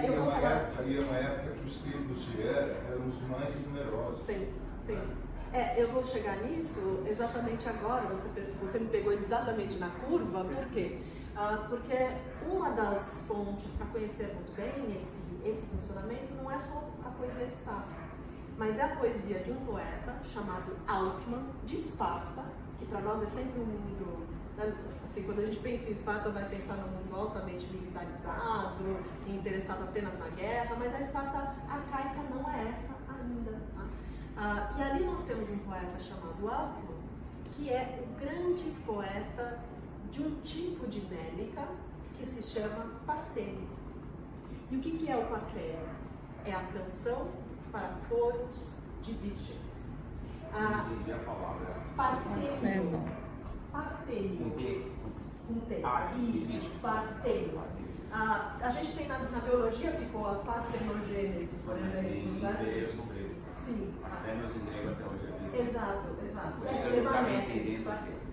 uma época que os tempos de era eram os mais numerosos. Sim. Eu vou chegar nisso exatamente agora, você me pegou exatamente na curva, por quê? Porque uma das fontes para conhecermos bem esse funcionamento não é só a poesia de Safo, mas é a poesia de um poeta chamado Alcman, de Esparta, que para nós é sempre um mundo, né? Assim, quando a gente pensa em Esparta, vai pensar num mundo altamente militarizado, interessado apenas na guerra, mas a Esparta arcaica não é essa ainda. Tá? E ali nós temos um poeta chamado Alcman, que é o grande poeta de um tipo de mélica que se chama partênio. E o que é o partênio? É a canção para coros de virgens. Entendi a palavra. Partênio. Partênio. Com T. Isso, partênio. A gente tem na teologia, ficou a partenogênese, por exemplo. Né? Sim. Partenos em grego até hoje é vivo. Exato.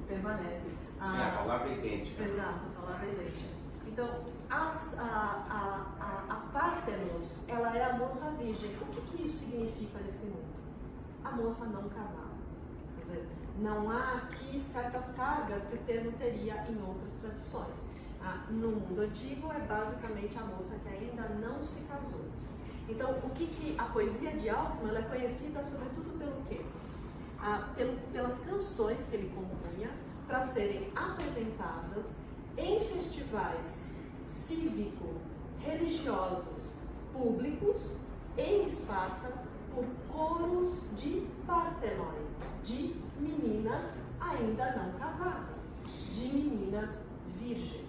Permanece. Sim, a palavra é idêntica. Exato, a palavra é idêntica. Então, a Partenos, ela é a moça virgem. O que isso significa nesse mundo? A moça não casada. Quer dizer, não há aqui certas cargas que o termo teria em outras tradições. No mundo antigo é basicamente a moça que ainda não se casou. Então, o que a poesia de Alcman ela é conhecida sobretudo pelo quê? Pelas canções que ele compunha para serem apresentadas em festivais cívico-religiosos públicos em Esparta por coros de Partenoi, de meninas ainda não casadas, de meninas virgens.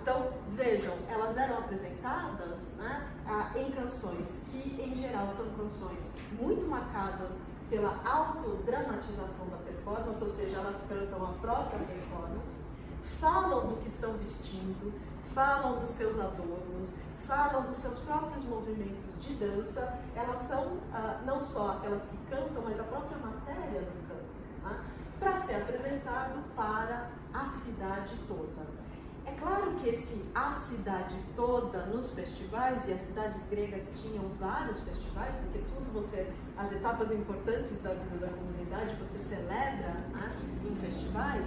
Então, vejam, elas eram apresentadas, né, em canções que, em geral, são canções muito marcadas pela autodramatização da performance, ou seja, elas cantam a própria performance, falam do que estão vestindo, falam dos seus adornos, falam dos seus próprios movimentos de dança. Elas são não só aquelas que cantam, mas a própria matéria do canto. tá? Para ser apresentado para a cidade toda. É claro que a cidade toda nos festivais, e as cidades gregas tinham vários festivais, porque as etapas importantes da vida da comunidade você celebra, né, em festivais.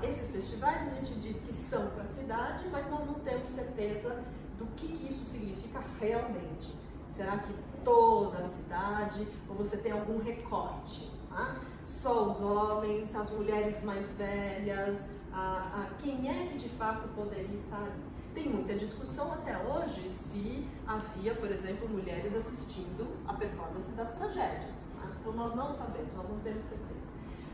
Esses festivais a gente diz que são para a cidade, mas nós não temos certeza do que isso significa realmente. Será que toda a cidade, ou você tem algum recorte? Tá? Só os homens, as mulheres mais velhas, quem é que de fato poderia estar ali? Tem muita discussão até hoje se havia, por exemplo, mulheres assistindo a performance das tragédias. Tá? Então nós não sabemos, nós não temos certeza.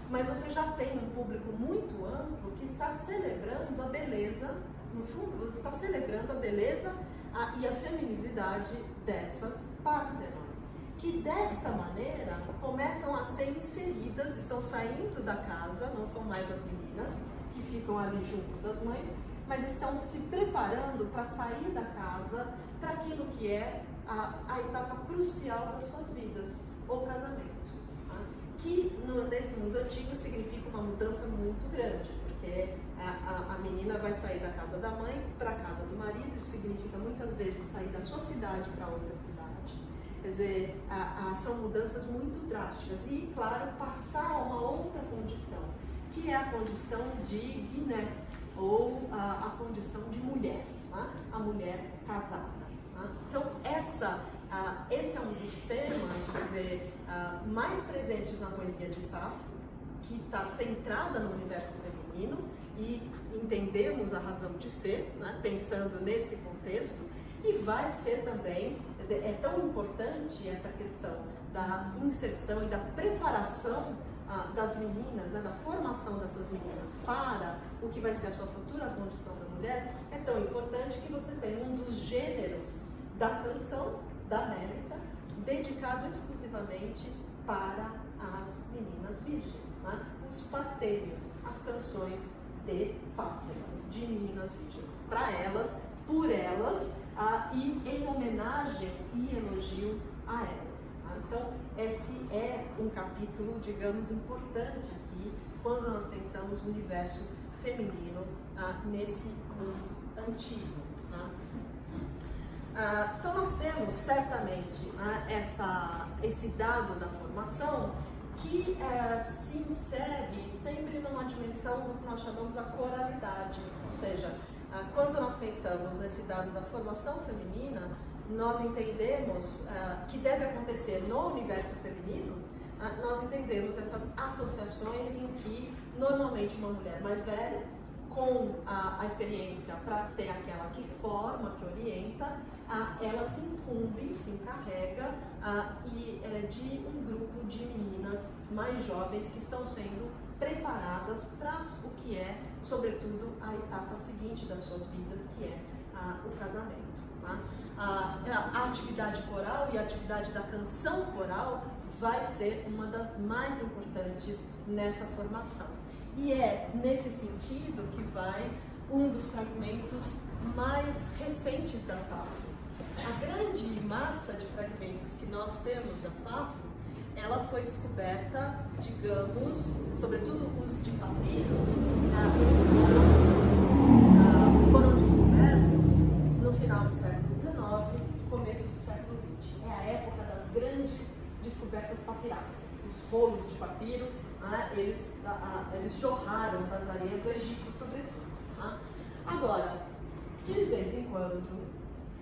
Mas você já tem um público muito amplo que está celebrando a beleza, no fundo, está celebrando a beleza e a feminilidade dessas Parthenon, que desta maneira começam a ser inseridas, estão saindo da casa, não são mais as meninas que ficam ali junto das mães, mas estão se preparando para sair da casa para aquilo que é a etapa crucial das suas vidas, o casamento. Que nesse mundo antigo significa uma mudança muito grande, porque a menina vai sair da casa da mãe para a casa do marido, isso significa muitas vezes sair da sua cidade para outra cidade. Quer dizer, são mudanças muito drásticas e, claro, passar a uma outra condição, que é a condição de guiné, ou a condição de mulher, tá? A mulher casada. Tá? Então, esse é um dos temas, quer dizer, mais presentes na poesia de Safo, que está centrada no universo feminino, e entendemos a razão de ser, né, pensando nesse contexto, e vai ser também, quer dizer, é tão importante essa questão da inserção e da preparação das meninas, né, da formação dessas meninas para o que vai ser a sua futura condição da mulher, é tão importante que você tem um dos gêneros da canção da América dedicado exclusivamente para as meninas virgens, né? Os parteiros, as canções de Parthenon, de meninas virgens, para elas, por elas, e em homenagem e elogio a elas. Tá? Então, esse é um capítulo, digamos, importante aqui, quando nós pensamos no universo feminino nesse mundo antigo. Tá? Então nós temos certamente esse dado da formação que se insere sempre numa dimensão do que nós chamamos a coralidade, ou seja, quando nós pensamos nesse dado da formação feminina, nós entendemos que deve acontecer no universo feminino, nós entendemos essas associações em que normalmente uma mulher mais velha, com a experiência para ser aquela que forma, que orienta, ela se incumbe, se encarrega de um grupo de meninas mais jovens que estão sendo preparadas para o que é, sobretudo, a etapa seguinte das suas vidas, que é o casamento. Tá? A atividade coral e a atividade da canção coral vai ser uma das mais importantes nessa formação. E é nesse sentido que vai um dos fragmentos mais recentes da Safo. A grande massa de fragmentos que nós temos da Safo, ela foi descoberta, digamos, sobretudo os de papiros, eles foram descobertos no final do século XIX, começo do século XX. É a época das grandes descobertas papiráceas. Os rolos de papiro, eles jorraram das areias do Egito, sobretudo. Agora, de vez em quando,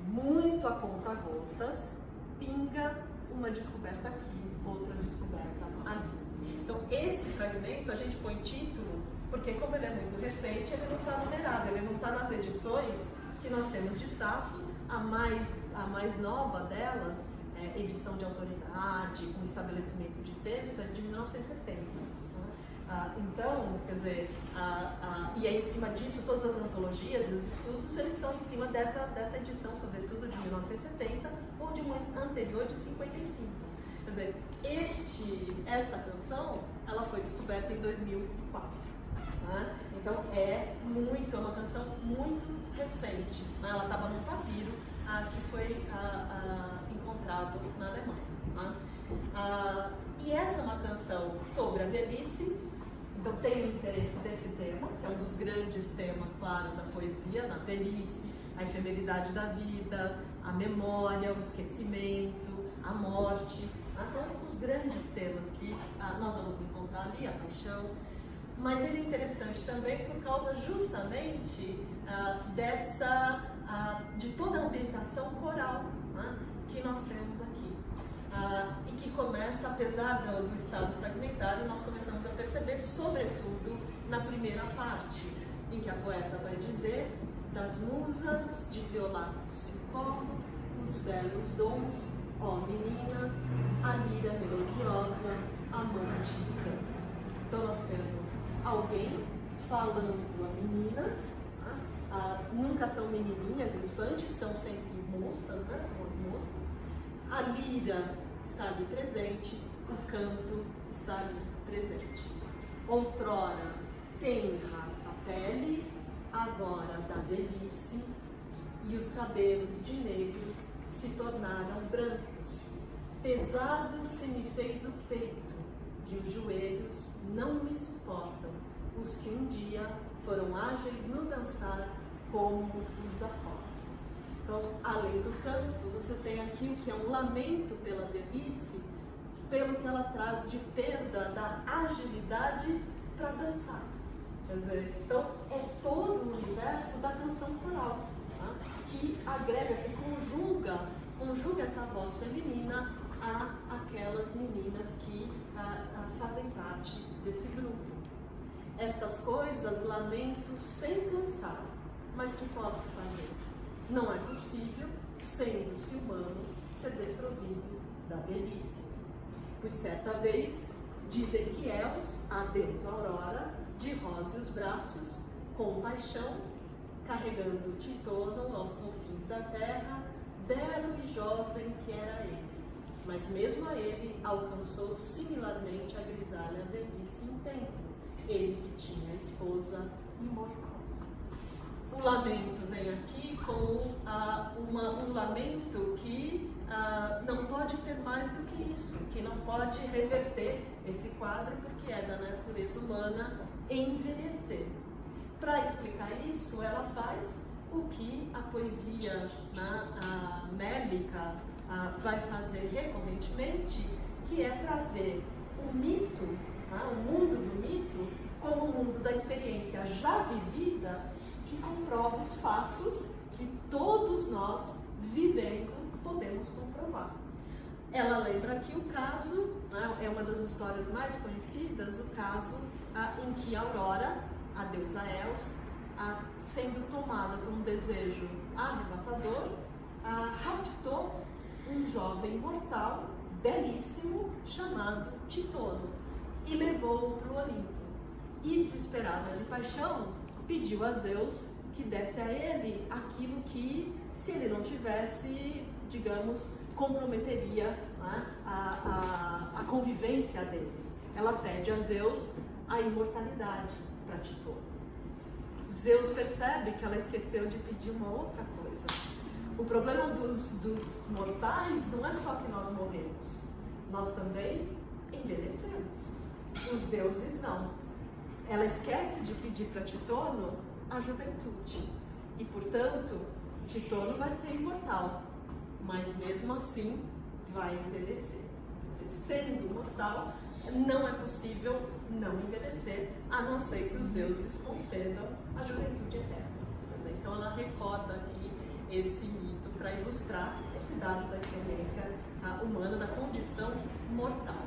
muito a conta-gotas, pinga uma descoberta aqui, outra descoberta ali. Então, esse fragmento a gente põe título, porque como ele é muito recente, ele não está numerado, ele não está nas edições que nós temos de Safo. A mais nova delas, edição de autoridade, com estabelecimento de texto, é de 1970. Então, quer dizer, e é em cima disso, todas as antologias e os estudos, eles são em cima dessa edição, sobretudo de 1970, ou de uma anterior de 55. Quer dizer, esta canção, ela foi descoberta em 2004. Então, é uma canção muito recente. Ela estava num papiro que foi encontrado na Alemanha. E essa é uma canção sobre a velhice, então tem o interesse desse tema, que é um dos grandes temas, claro, da poesia, na velhice, a efemeridade da vida, a memória, o esquecimento, a morte. São os grandes temas que nós vamos encontrar ali, a paixão. Mas ele é interessante também por causa justamente de toda a ambientação coral, né, que nós temos aqui. E que começa, apesar do estado fragmentário, nós começamos a perceber, sobretudo na primeira parte, em que a poeta vai dizer: das musas de violados coro, os belos dons, ó meninas, a lira melodiosa, amante do canto. Então nós temos alguém falando a meninas, nunca são menininhas, infantes, são sempre moças, né? São as moças. A lira está ali presente, o canto está ali presente. Outrora tenra a pele, agora da velhice, e os cabelos de negros se tornaram brancos. Pesado se me fez o peito, e os joelhos não me suportam, os que um dia foram ágeis no dançar como os da posse. Então, além do canto, você tem aqui o que é um lamento pela velhice, pelo que ela traz de perda da agilidade para dançar. Quer dizer, então é todo o universo da canção coral, tá? Que agrega, que conjuga essa voz feminina a aquelas meninas que fazem parte desse grupo. Estas coisas lamento sem cansar, mas que posso fazer? Não é possível, sendo-se humano, ser desprovido da velhice. Pois certa vez, diz Equiels, a deusa Aurora, de róseos braços, com paixão, carregando Titono aos confins da terra, belo e jovem que era ele. Mas mesmo a ele alcançou similarmente a grisalha velhice em tempo, ele que tinha a esposa imortal. O lamento vem aqui com um lamento que não pode ser mais do que isso, que não pode reverter esse quadro, porque é da natureza humana envelhecer. Para explicar isso, ela faz o que a poesia mélica vai fazer recorrentemente, que é trazer o mito, o mundo do mito, como o mundo da experiência já vivida, que comprova os fatos que todos nós, vivendo, podemos comprovar. Ela lembra aqui o caso, é uma das histórias mais conhecidas, o caso em que Aurora, a deusa Eos, sendo tomada por um desejo arrebatador, raptou um jovem mortal, belíssimo, chamado Titono, e levou-o para o Olimpo. E, desesperada de paixão, pediu a Zeus que desse a ele aquilo que, se ele não tivesse, digamos, comprometeria a convivência deles. Ela pede a Zeus a imortalidade para Titono. Zeus percebe que ela esqueceu de pedir uma outra coisa. O problema dos mortais não é só que nós morremos, nós também envelhecemos. Os deuses não. Ela esquece de pedir para Titono a juventude. E, portanto, Titono vai ser imortal, mas mesmo assim vai envelhecer. Sendo mortal, não é possível não envelhecer, a não ser que os deuses concedam a juventude eterna. Então ela recorda aqui esse mito para ilustrar esse dado da experiência humana, da condição mortal.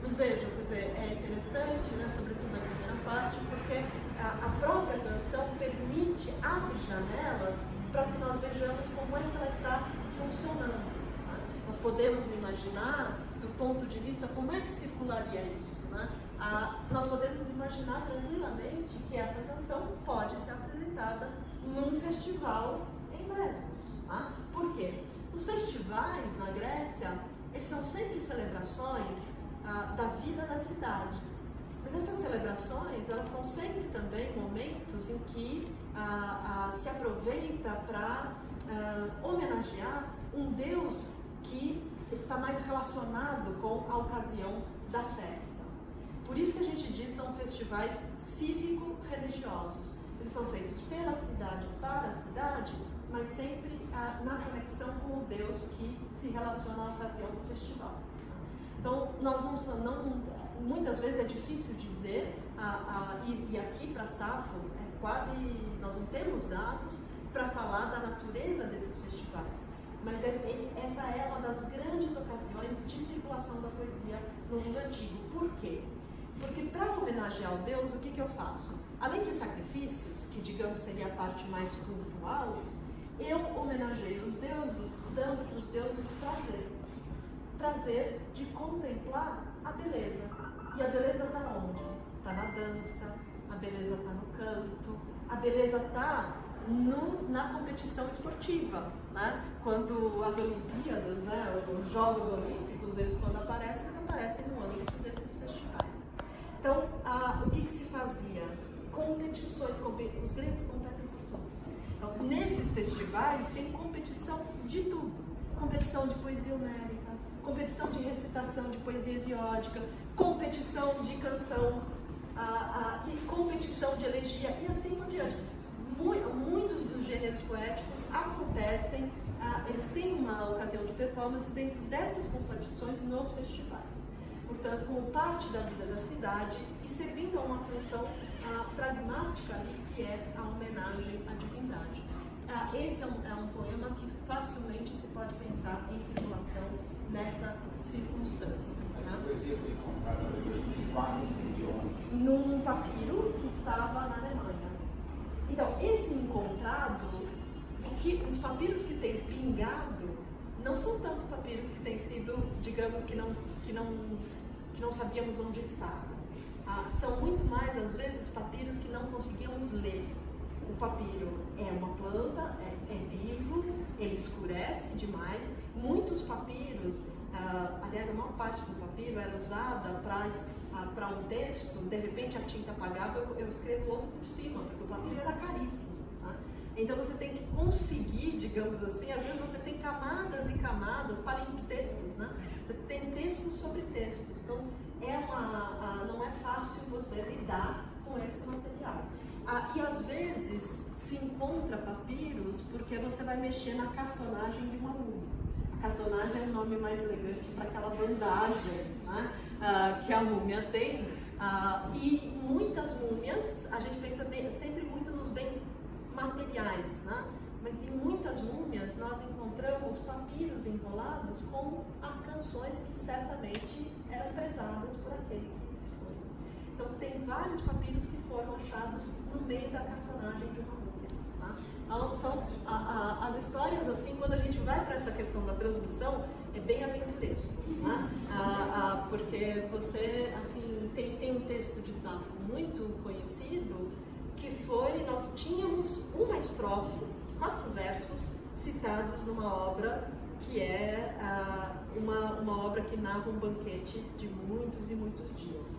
Mas vejam, quer dizer, é interessante, né, sobretudo na primeira parte, porque a própria canção abre janelas para que nós vejamos como é que ela está funcionando. Tá? Nós podemos imaginar, do ponto de vista, como é que circularia isso. Né? Nós podemos imaginar tranquilamente que esta canção pode ser apresentada num festival em Lesbos. Tá? Por quê? Os festivais na Grécia, eles são sempre celebrações da vida da cidade. Mas essas celebrações, elas são sempre também momentos em que se aproveita para homenagear um Deus que está mais relacionado com a ocasião da festa. Por isso que a gente diz que são festivais cívico-religiosos. Eles são feitos pela cidade, para a cidade, mas sempre na conexão com o Deus que se relaciona à ocasião do festival. Então, nós muitas vezes é difícil dizer, e aqui para Safo, nós não temos dados para falar da natureza desses festivais, mas essa é uma das grandes ocasiões de circulação da poesia no mundo antigo. Por quê? Porque para homenagear o Deus, o que eu faço? Além de sacrifícios, que digamos seria a parte mais cultural, eu homenageio os deuses, dando para os deuses prazer de contemplar a beleza. E a beleza está onde? Está na dança, a beleza está no canto, a beleza está na competição esportiva, né? Quando as Olimpíadas, né, os Jogos Olímpicos, eles quando aparecem, eles aparecem no âmbito desses festivais. Então, o que se fazia? Competições, os gregos competem por tudo. Então, nesses festivais tem competição de tudo. Competição de poesia homérica, competição de recitação de poesia hesiódica, competição de canção, e competição de elegia e assim por diante. Muitos dos gêneros poéticos acontecem, eles têm uma ocasião de performance dentro dessas competições nos festivais. Portanto, como parte da vida da cidade e servindo a uma função pragmática ali, que é a homenagem à divindade. Esse é um poema que facilmente se pode pensar em circulação nessa circunstância. Essa poesia foi encontrada em 2004 de onde? Num papiro que estava na Alemanha. Então, esse encontrado, os papiros que têm pingado, não são tanto papiros que têm sido, digamos, que não sabíamos onde está. São muito mais, às vezes, papiros que não conseguíamos ler. O papiro é uma planta, é vivo, ele escurece demais. Muitos papiros, aliás, a maior parte do papiro era usada para um texto, de repente a tinta apagava, eu escrevo outro por cima, porque o papiro era caríssimo. Tá? Então você tem que conseguir, digamos assim, às vezes você tem camadas e camadas, palimpsestos, né? Você tem textos sobre textos, então não é fácil você lidar com esse material. E às vezes se encontra papiros porque você vai mexer na cartonagem de uma múmia. A cartonagem é um nome mais elegante para aquela bandagem, né, que a múmia tem. E muitas múmias, a gente pensa sempre muito nos bens materiais, né? Mas em muitas múmias nós encontramos papiros enrolados com as canções que certamente eram prezadas por aquele que se foi. Então tem vários papiros que foram achados no meio da cartonagem de uma múmia. Tá? Então, são as histórias, assim, quando a gente vai para essa questão da transmissão, é bem aventuresco, né? Porque você, assim, tem um texto de Safo muito conhecido que foi, nós tínhamos uma estrofe, 4 versos citados numa obra que é uma obra que narra um banquete de muitos e muitos dias.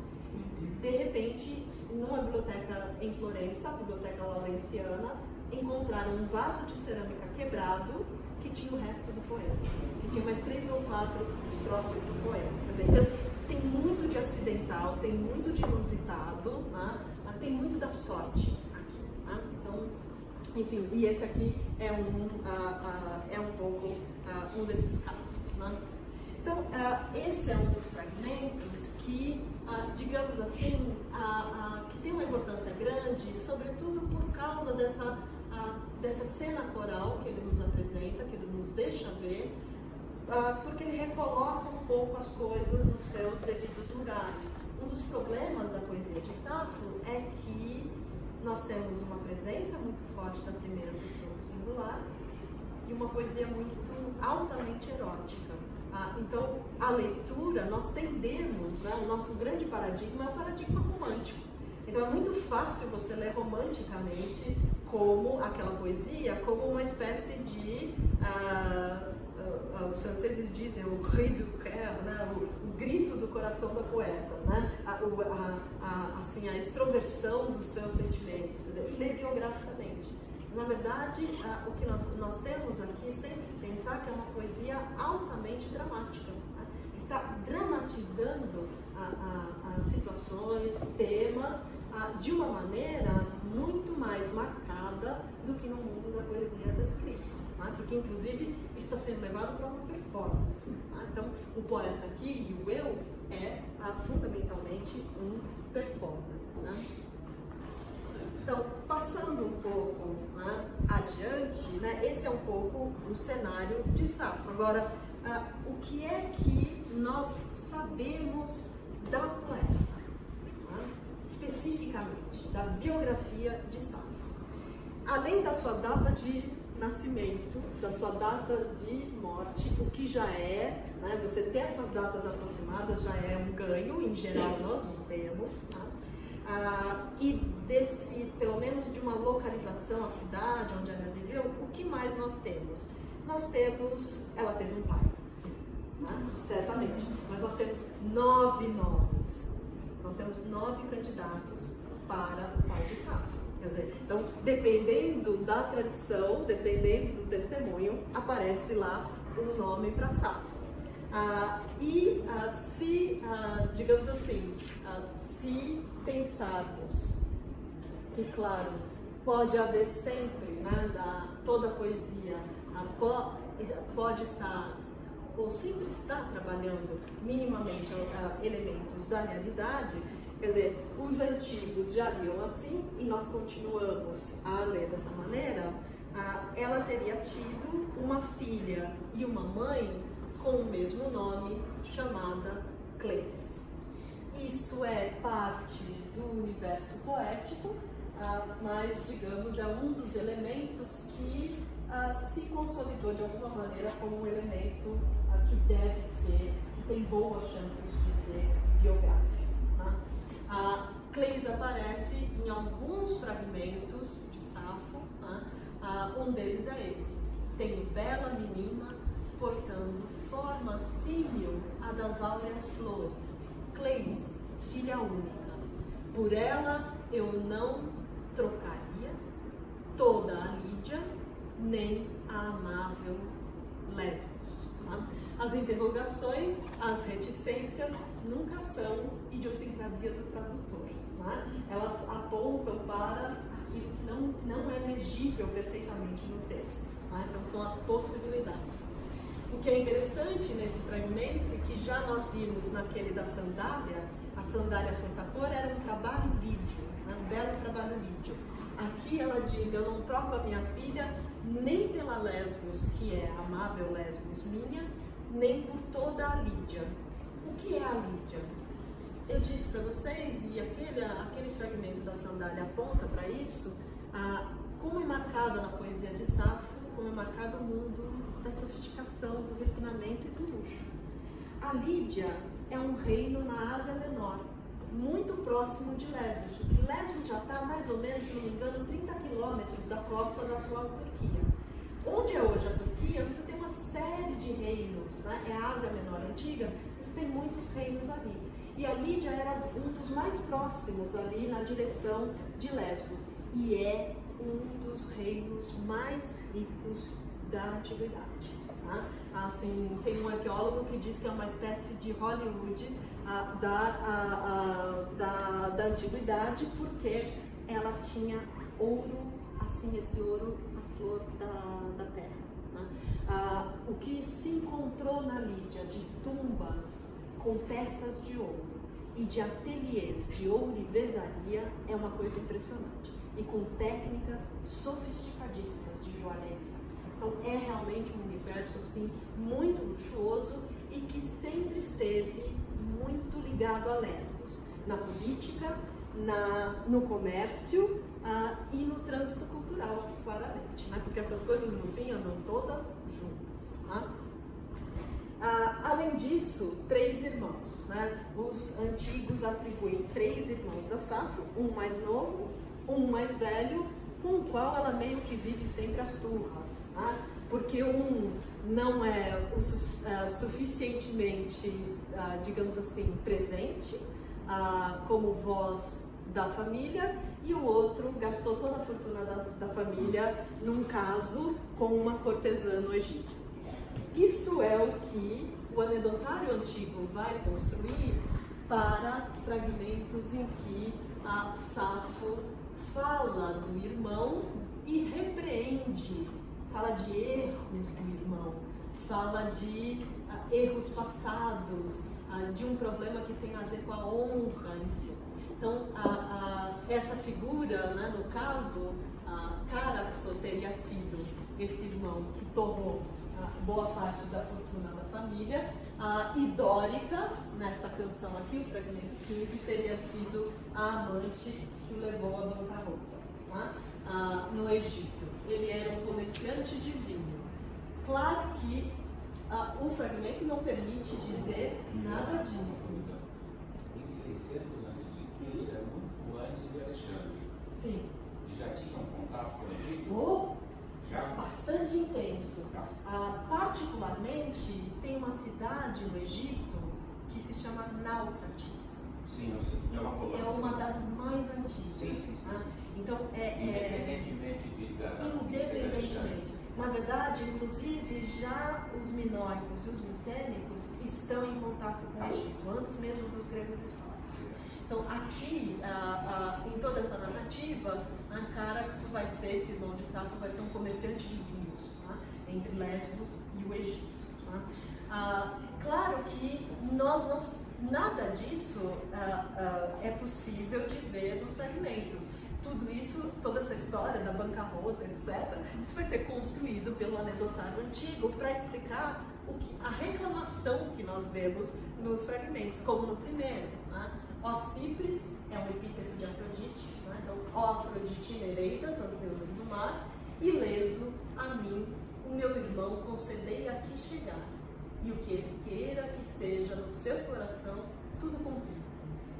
De repente, numa biblioteca em Florença, a Biblioteca Laurenciana, encontraram um vaso de cerâmica quebrado que tinha o resto do poema, que tinha mais 3 ou 4 estrofes do poema. Quer dizer, então, tem muito de acidental, tem muito de inusitado, né? Tem muito da sorte aqui. Né? Então, enfim, e esse aqui é um pouco um desses casos. Né? Então, esse é um dos fragmentos que, digamos assim, que tem uma importância grande, sobretudo por causa dessa cena coral que ele nos apresenta, que ele nos deixa ver, porque ele recoloca um pouco as coisas nos seus devidos lugares. Um dos problemas da poesia de Safo é que nós temos uma presença muito forte da primeira pessoa do singular e uma poesia muito altamente erótica. Então, a leitura, nós tendemos, né, o nosso grande paradigma é o paradigma romântico. Então, é muito fácil você ler romanticamente como aquela poesia, como uma espécie de, os franceses dizem, o cri du cœur, né, o grito do coração da poeta, né, assim, a extroversão dos seus sentimentos, quer dizer, ler biograficamente. Na verdade, o que nós temos aqui é sempre pensar que é uma poesia altamente dramática, né? Está dramatizando a situações, temas, de uma maneira muito mais marcada do que no mundo da poesia da escrita, tá? Porque inclusive isso está sendo levado para uma performance, tá? Então o poeta aqui e o eu é fundamentalmente um performer, né? Então, passando um pouco, né, adiante, né, esse é um pouco o cenário de Safo. Agora, o que é que nós sabemos da poeta, né, especificamente, da biografia de Safo? Além da sua data de nascimento, da sua data de morte, o que já é, né, você ter essas datas aproximadas já é um ganho, em geral nós não temos, tá? E desse, pelo menos de uma localização, a cidade onde ela viveu, o que mais nós temos? Nós temos, ela teve um pai, sim, né? Certamente, mas nós temos 9 nomes, nós temos 9 candidatos para o pai de Safo. Quer dizer, então, dependendo da tradição, dependendo do testemunho, aparece lá um nome para Safo. Se, digamos assim, se pensarmos que, claro, pode haver sempre, né, toda a poesia pode estar, ou sempre está trabalhando minimamente elementos da realidade, quer dizer, os antigos já liam assim e nós continuamos a ler dessa maneira, ela teria tido uma filha e uma mãe com o mesmo nome, chamada Cleis. Isso é parte do universo poético, mas, digamos, é um dos elementos que se consolidou de alguma maneira como um elemento que deve ser, que tem boas chances de ser biográfico. Tá? Cleis aparece em alguns fragmentos de Safo, tá? Um deles é esse. Tenho bela menina, portando forma símil a das áureas flores, Cleis, filha única. Por ela eu não trocaria toda a Lídia, nem a amável Lesbos. Tá? As interrogações, as reticências nunca são idiosincrasia do tradutor. Tá? Elas apontam para aquilo que não é legível perfeitamente no texto. Tá? Então são as possibilidades. O que é interessante nesse fragmento, que já nós vimos naquele da sandália, a sandália furtacor era um trabalho lídio, né? Um belo trabalho lídio. Aqui ela diz, eu não troco a minha filha nem pela Lesbos, que é a amável Lesbos minha, nem por toda a Lídia. O que é a Lídia? Eu disse para vocês, e aquele fragmento da sandália aponta para isso, como é marcada na poesia de Safo, como é marcado o mundo da sofisticação, do refinamento e do luxo. A Lídia é um reino na Ásia Menor, muito próximo de Lesbos. E Lesbos já está mais ou menos, se não me engano, 30 quilômetros da costa da atual Turquia. Onde é hoje a Turquia, você tem uma série de reinos, né? É a Ásia Menor antiga, você tem muitos reinos ali. E a Lídia era um dos mais próximos ali na direção de Lesbos. E é um dos reinos mais ricos da antiguidade. Tá? Assim, tem um arqueólogo que diz que é uma espécie de Hollywood da antiguidade, porque ela tinha ouro, assim, esse ouro, a flor da terra. Né? O que se encontrou na Lídia de tumbas com peças de ouro e de ateliês de ourivesaria é uma coisa impressionante. E com técnicas sofisticadíssimas de joalheria. Então é realmente um universo assim muito luxuoso e que sempre esteve muito ligado a Lesbos, na política, no comércio e no trânsito cultural, claramente, né? Porque essas coisas no fim andam todas juntas. Tá? Além disso, 3 irmãos, né? Os antigos atribuem 3 irmãos da Safo, um mais novo, um mais velho, com o qual ela meio que vive sempre as turras, tá? Porque um não é suficientemente, digamos assim, presente como voz da família, e o outro gastou toda a fortuna da família num caso com uma cortesã no Egito. Isso é o que o anedotário antigo vai construir para fragmentos em que a Safo fala do irmão e repreende, fala de erros do irmão, fala de erros passados, de um problema que tem a ver com a honra, enfim. Então, essa figura, né, no caso, Caraxo teria sido esse irmão que tomou boa parte da fortuna da família, e Dórica, nesta canção aqui, o fragmento 15, teria sido a amante que o levou à bancarrota, tá? No Egito. Ele era um comerciante de vinho. Claro que o fragmento não permite dizer nada disso. Em 600 a.C., é muito antes de Alexandre. Sim. E já tinham contato com o Egito? Oh, Já? bastante intenso. Particularmente, tem uma cidade no Egito que se chama Náucratis. Sim, eu sei. É uma colônia. É uma das mais antigas. Sim. Então, Independentemente independentemente. Na verdade, inclusive, já os minóicos e os micênicos estão em contato com o Egito, antes mesmo dos gregos históricos. Então, aqui, em toda essa narrativa, Caraxo vai ser, esse irmão de Safo, vai ser um comerciante de vinhos, tá? Entre Lesbos e o Egito. Tá? Claro que nada disso é possível de ver nos fragmentos. Tudo isso, toda essa história da bancarrota, etc., isso vai ser construído pelo anedotário antigo para explicar a reclamação que nós vemos nos fragmentos, como no primeiro. Né? Ó Cipres é um epíteto de Afrodite, né? Então, ó Afrodite Nereidas, as deusas do mar, e Leso, a mim, o meu irmão, concedei aqui chegar, e o que ele queira que seja no seu coração, tudo cumprir.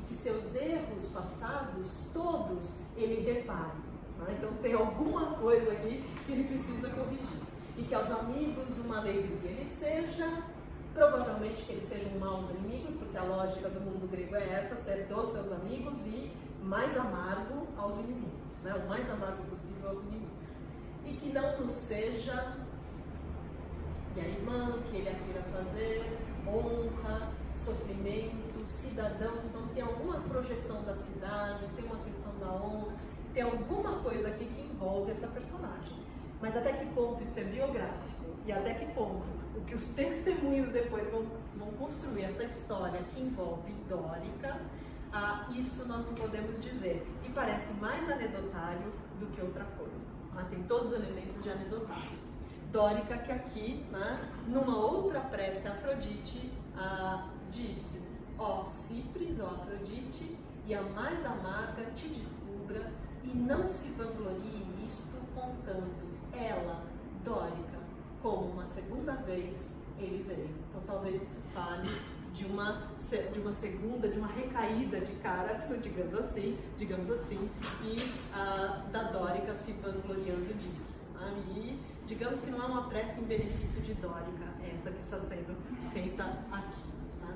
Que seus erros passados, todos, ele repare. Né? Então tem alguma coisa aqui que ele precisa corrigir. E que aos amigos uma alegria ele seja, provavelmente que eles sejam maus inimigos, porque a lógica do mundo grego é essa, ser dos seus amigos e mais amargo aos inimigos, né? O mais amargo possível aos inimigos. E que não nos seja, e a irmã que ele a queira fazer, honra, sofrimento, cidadãos. Então tem alguma projeção da cidade, tem uma questão da honra, tem alguma coisa aqui que envolve essa personagem. Mas até que ponto isso é biográfico e até que ponto o que os testemunhos depois vão construir essa história que envolve Dórica, isso nós não podemos dizer. E parece mais anedotário do que outra coisa. Tem todos os elementos de anedotário. Dórica que aqui, né, numa outra prece a Afrodite, disse: ó Cipres, ó Afrodite, e a mais amarga te descubra, e não se vanglorie nisto, contando ela, Dórica, como uma segunda vez ele veio. Então talvez isso fale de uma segunda, de uma recaída de Caraxo, digamos assim, e da Dórica se vangloriando disso. E digamos que não é uma prece em benefício de Dórica, essa que está sendo feita aqui. Tá?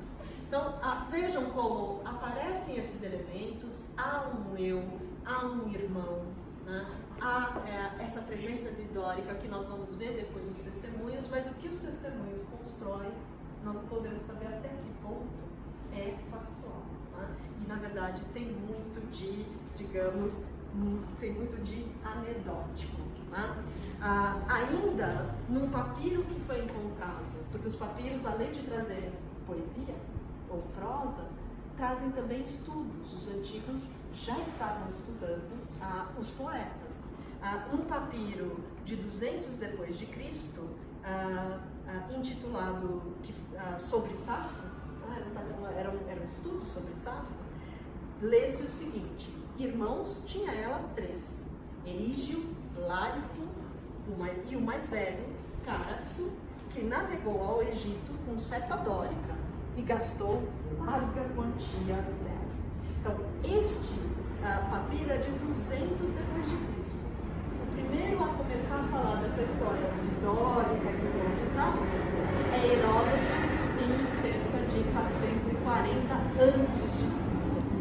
Então, vejam como aparecem esses elementos, há um eu, há um irmão, né? Há essa presença de Dórica que nós vamos ver depois nos testemunhos, mas o que os testemunhos constroem, nós não podemos saber até que ponto é factual. Tá? E, na verdade, tem muito de, digamos, tem muito de anedótico. Tá? Ainda num papiro que foi encontrado, porque os papiros, além de trazerem poesia ou prosa, trazem também estudos. Os antigos já estavam estudando os poetas. Um papiro de 200 depois de Cristo, intitulado sobre Safo, era um estudo sobre Safo, lê-se o seguinte: irmãos tinha ela 3, Erígio, Lárico e o mais velho, Caraxo, que navegou ao Egito com seta dórica e gastou larga quantia nela. Então, este papiro é de 200 depois de Cristo. O primeiro a começar a falar dessa história de Dórica e do irmão de Safo é Heródoto, em cerca de 440 a.C.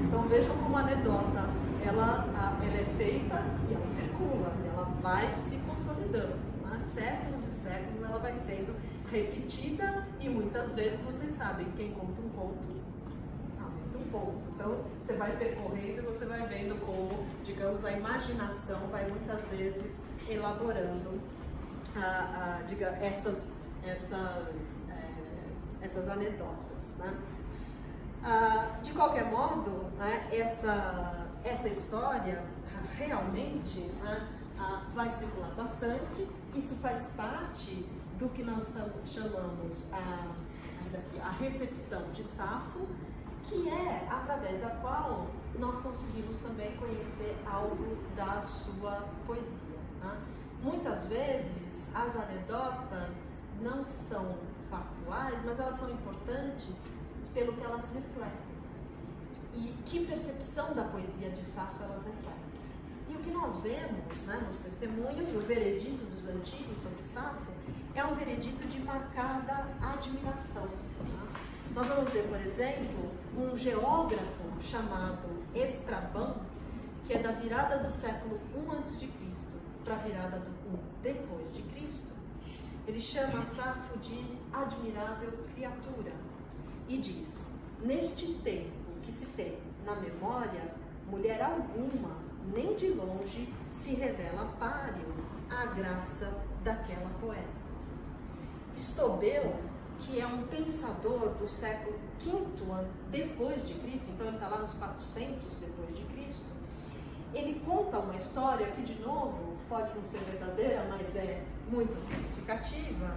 Então, vejam como a anedota ela é feita e ela circula, ela vai se consolidando. Há séculos e séculos ela vai sendo repetida e muitas vezes, vocês sabem, quem conta um conto aumenta um muito pouco. Então, você vai percorrendo e você vai vendo como, digamos, a imaginação vai muitas vezes elaborando essas anedotas, né? De qualquer modo, né, essa história realmente, né, vai circular bastante. Isso faz parte do que nós chamamos a recepção de Safo, que é através da qual nós conseguimos também conhecer algo da sua poesia, né? Muitas vezes as anedotas não são factuais, mas elas são importantes pelo que elas refletem. E que percepção da poesia de Safo elas refletem. E o que nós vemos, né, nos testemunhos, o veredito dos antigos sobre Safo, é um veredito de marcada admiração. Tá? Nós vamos ver, por exemplo, um geógrafo chamado Estrabão, que é da virada do século I a.C. para a virada do I depois de Cristo. Ele chama Safo de admirável criatura e diz: neste tempo que se tem na memória, mulher alguma, nem de longe, se revela páreo à graça daquela poeta. Estobeu, que é um pensador do século V depois de Cristo, então ele está lá nos 400 depois de Cristo, ele conta uma história que, de novo, pode não ser verdadeira, mas é muito significativa,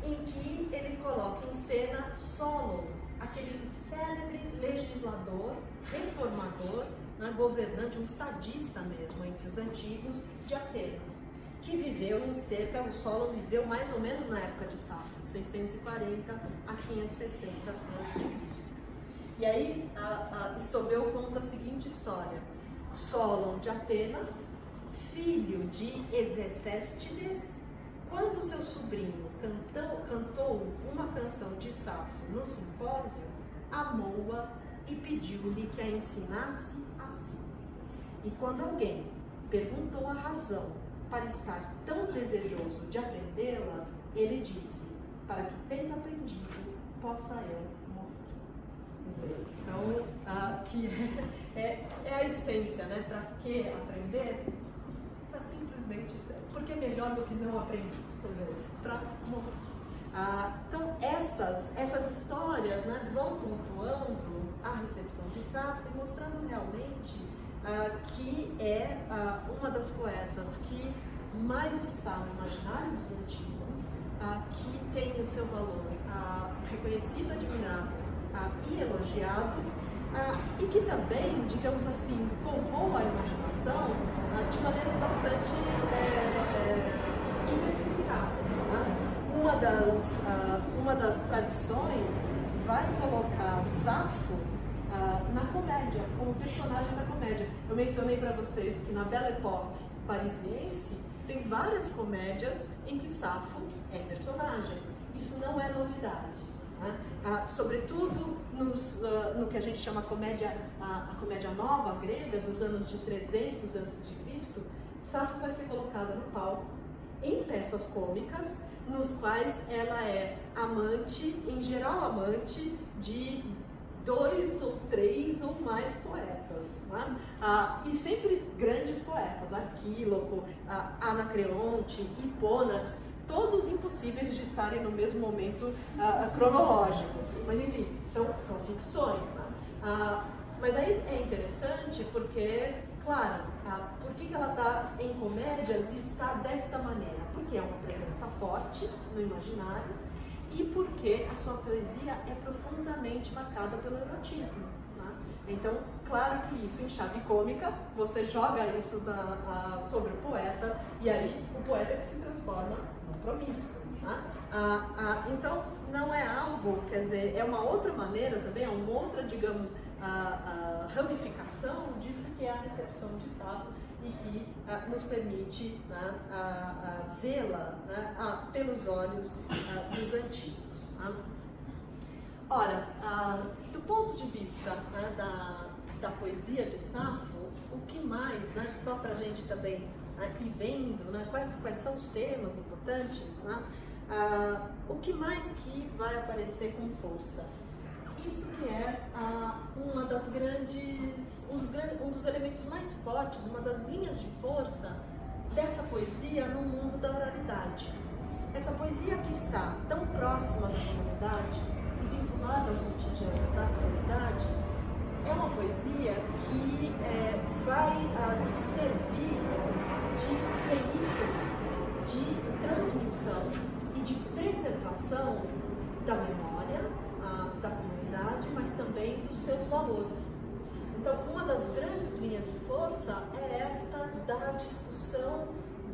em que ele coloca em cena Solon, aquele célebre legislador, reformador, né, governante, um estadista mesmo, entre os antigos, de Atenas, que viveu em cerca, o Solon viveu mais ou menos na época de Safo, 640 a 560 a.C. E aí, Estobeu conta a seguinte história: Solon de Atenas, filho de Execéstides, quando seu sobrinho cantou uma canção de Safo no simpósio, amou-a e pediu-lhe que a ensinasse assim. E quando alguém perguntou a razão para estar tão desejoso de aprendê-la, ele disse: para que tendo aprendido, possa eu morrer. Então, que é a essência, né? Para que aprender? Para simplesmente ser. Porque é melhor do que não aprender, para morrer. Então, essas histórias, né, vão pontuando a recepção de Safo e mostrando realmente que é uma das poetas que mais está no imaginário dos antigos, que tem o seu valor reconhecido, admirado e elogiado, e que também, digamos assim, povoa a imaginação de maneiras bastante diversificadas. Né? Uma das tradições vai colocar Safo na comédia, como personagem da comédia. Eu mencionei para vocês que na Belle Époque parisiense tem várias comédias em que Safo é personagem. Isso não é novidade. Né? Sobretudo no que a gente chama a comédia nova grega, dos anos de 300 a.C., Safo vai ser colocada no palco em peças cômicas, nos quais ela é amante, em geral amante, de 2 ou 3 ou mais poetas, né? E sempre grandes poetas, Arquíloco, Anacreonte, Hipônax, todos impossíveis de estarem no mesmo momento cronológico, mas enfim, são ficções. Né? Mas aí é interessante porque, claro, por que ela está em comédias e está desta maneira? Porque é uma presença forte no imaginário, e porque a sua poesia é profundamente marcada pelo erotismo. Né? Então, claro que isso em chave cômica, você joga isso sobre o poeta, e aí o poeta que se transforma no promíscuo. Né? Então, não é algo, quer dizer, é uma outra maneira também, é uma outra, digamos, ramificação disso que é a recepção de Safo, e que nos permite, né, vê-la, né, pelos olhos dos antigos. Né? Ora, do ponto de vista, né, da poesia de Safo, o que mais, né, só para a gente também ir vendo, né, quais são os temas importantes, né, o que mais que vai aparecer com força? isto que é um dos elementos mais fortes, uma das linhas de força dessa poesia no mundo da oralidade. Essa poesia que está tão próxima da comunidade e vinculada ao cotidiano da comunidade é uma poesia que vai servir de veículo de transmissão e de preservação da memória da comunidade, mas também dos seus valores. Então, uma das grandes linhas de força é esta da discussão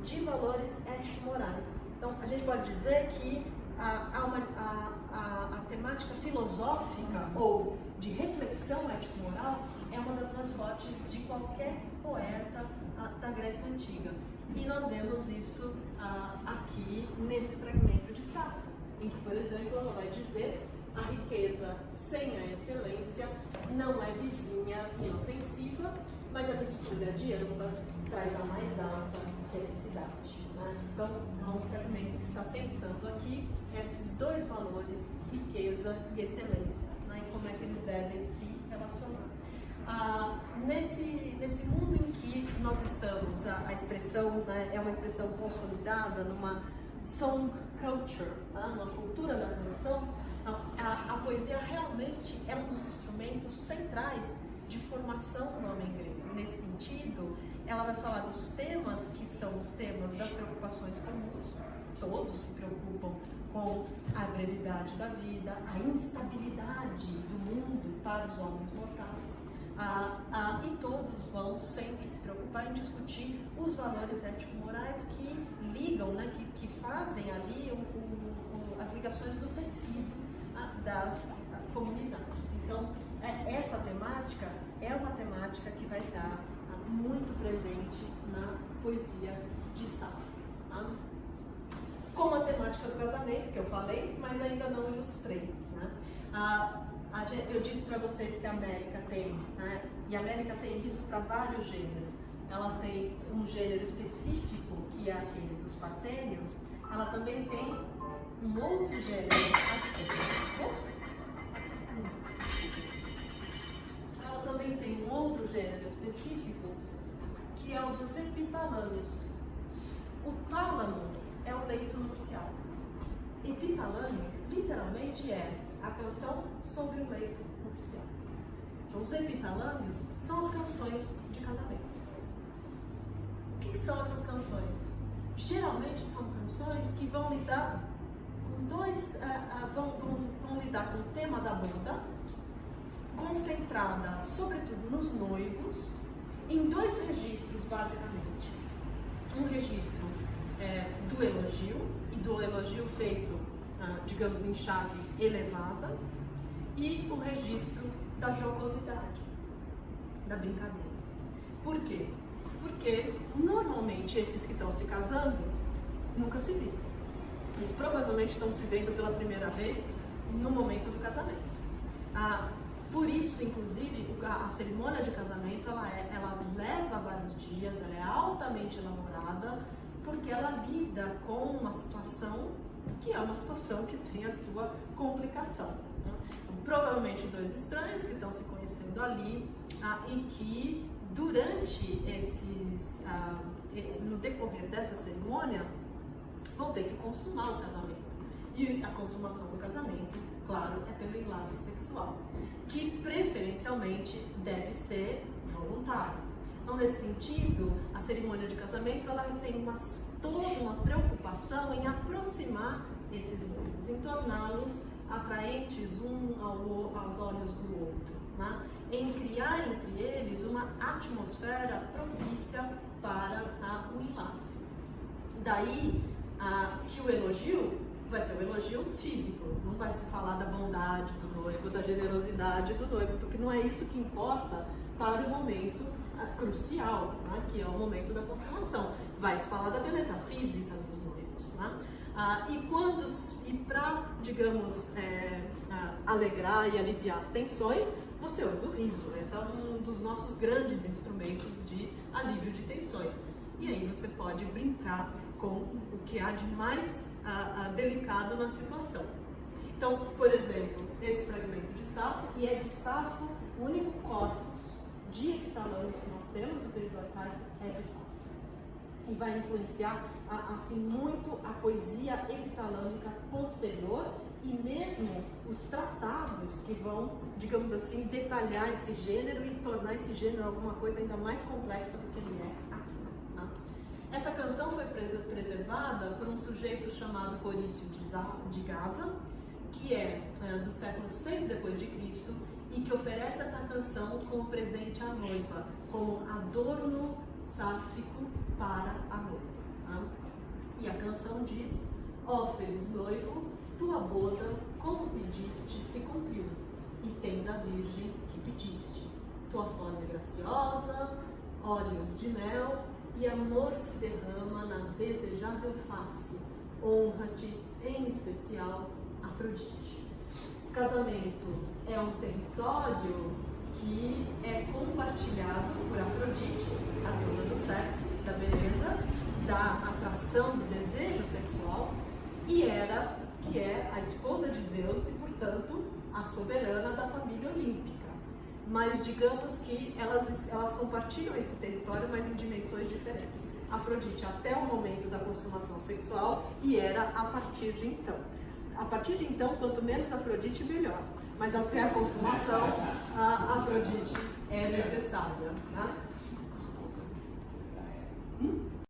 de valores ético-morais. Então, a gente pode dizer que a temática filosófica ou de reflexão ético-moral é uma das mais fortes de qualquer poeta da Grécia Antiga. E nós vemos isso aqui nesse fragmento de Safo, em que, por exemplo, ela vai dizer: a riqueza sem a excelência não é vizinha inofensiva, mas a mistura de ambas traz a mais alta felicidade. Né? Então, há um fragmento que está pensando aqui esses dois valores, riqueza e excelência, né? E como é que eles devem se relacionar. Nesse mundo em que nós estamos, a expressão, né, é uma expressão consolidada numa song culture, tá? Numa cultura da canção. A poesia realmente é um dos instrumentos centrais de formação do homem grego. Nesse sentido, ela vai falar dos temas que são os temas das preocupações comuns. Todos se preocupam com a brevidade da vida, a instabilidade do mundo para os homens mortais. E todos vão sempre se preocupar em discutir os valores ético-morais que ligam, né, que fazem ali as ligações do tecido das comunidades. Então, essa temática é uma temática que vai estar muito presente na poesia de Safo. Tá? Como a temática do casamento, que eu falei, mas ainda não ilustrei. Né? Eu disse para vocês que a América tem, né? E a América tem isso para vários gêneros. Ela tem um gênero específico, que é aquele dos partênios. Ela também tem um outro gênero. Ela também tem um outro gênero específico, que é o dos epitalâmios. O tálamo é o leito nupcial. Epitalâmio, literalmente, é a canção sobre o leito nupcial. Então, os epitalâmios são as canções de casamento. O que são essas canções? Geralmente são canções que vão lidar vão lidar com o tema da boda, concentrada sobretudo nos noivos, em dois registros basicamente. Um registro do elogio, e do elogio feito, digamos, em chave elevada, e o registro da jocosidade, da brincadeira. Por quê? Porque normalmente esses que estão se casando nunca se viram. Eles provavelmente estão se vendo pela primeira vez no momento do casamento. Por isso, inclusive, a cerimônia de casamento ela leva vários dias, ela é altamente elaborada, porque ela lida com uma situação que é uma situação que tem a sua complicação. Né? Então, provavelmente dois estranhos que estão se conhecendo ali e que durante no decorrer dessa cerimônia vão ter que consumar o casamento. E a consumação do casamento, claro, é pelo enlace sexual, que preferencialmente deve ser voluntário. Então, nesse sentido, a cerimônia de casamento ela tem toda uma preocupação em aproximar esses noivos, em torná-los atraentes aos olhos do outro, né? Em criar entre eles uma atmosfera propícia para o enlace. Daí que o elogio vai ser um elogio físico, não vai se falar da bondade do noivo, da generosidade do noivo, porque não é isso que importa para o momento crucial, né, que é o momento da consumação. Vai se falar da beleza física dos noivos. Né? E para, digamos, alegrar e aliviar as tensões, você usa o riso. Esse é um dos nossos grandes instrumentos de alívio de tensões. E aí você pode brincar com o que há de mais delicado na situação. Então, por exemplo, esse fragmento de Safo, e é de Safo o único corpus de epitalâmicos que nós temos no período arcaico é de Safo. E vai influenciar assim muito a poesia epitalâmica posterior e mesmo os tratados que vão, digamos assim, detalhar esse gênero e tornar esse gênero alguma coisa ainda mais complexa do que ele é aqui. Tá? Essa canção foi preservada por um sujeito chamado Corício de Gaza, que é do século 6 depois de Cristo e que oferece essa canção como presente à noiva, como adorno sáfico para a noiva. Tá? E a canção diz: ó feliz noivo, tua boda, como pediste, se cumpriu, e tens a virgem que pediste. Tua forma é graciosa, olhos de mel, e amor se derrama na desejável face. Honra-te, em especial, Afrodite. O casamento é um território que é compartilhado por Afrodite, a deusa do sexo, da beleza, da atração, do desejo sexual, e Hera, que é a esposa de Zeus e, portanto, a soberana da família olímpica. Mas digamos que elas compartilham esse território, mas em dimensões diferentes. Afrodite até o momento da consumação sexual e Hera a partir de então. A partir de então, quanto menos Afrodite, melhor. Mas até a consumação, a Afrodite é necessária. Tá?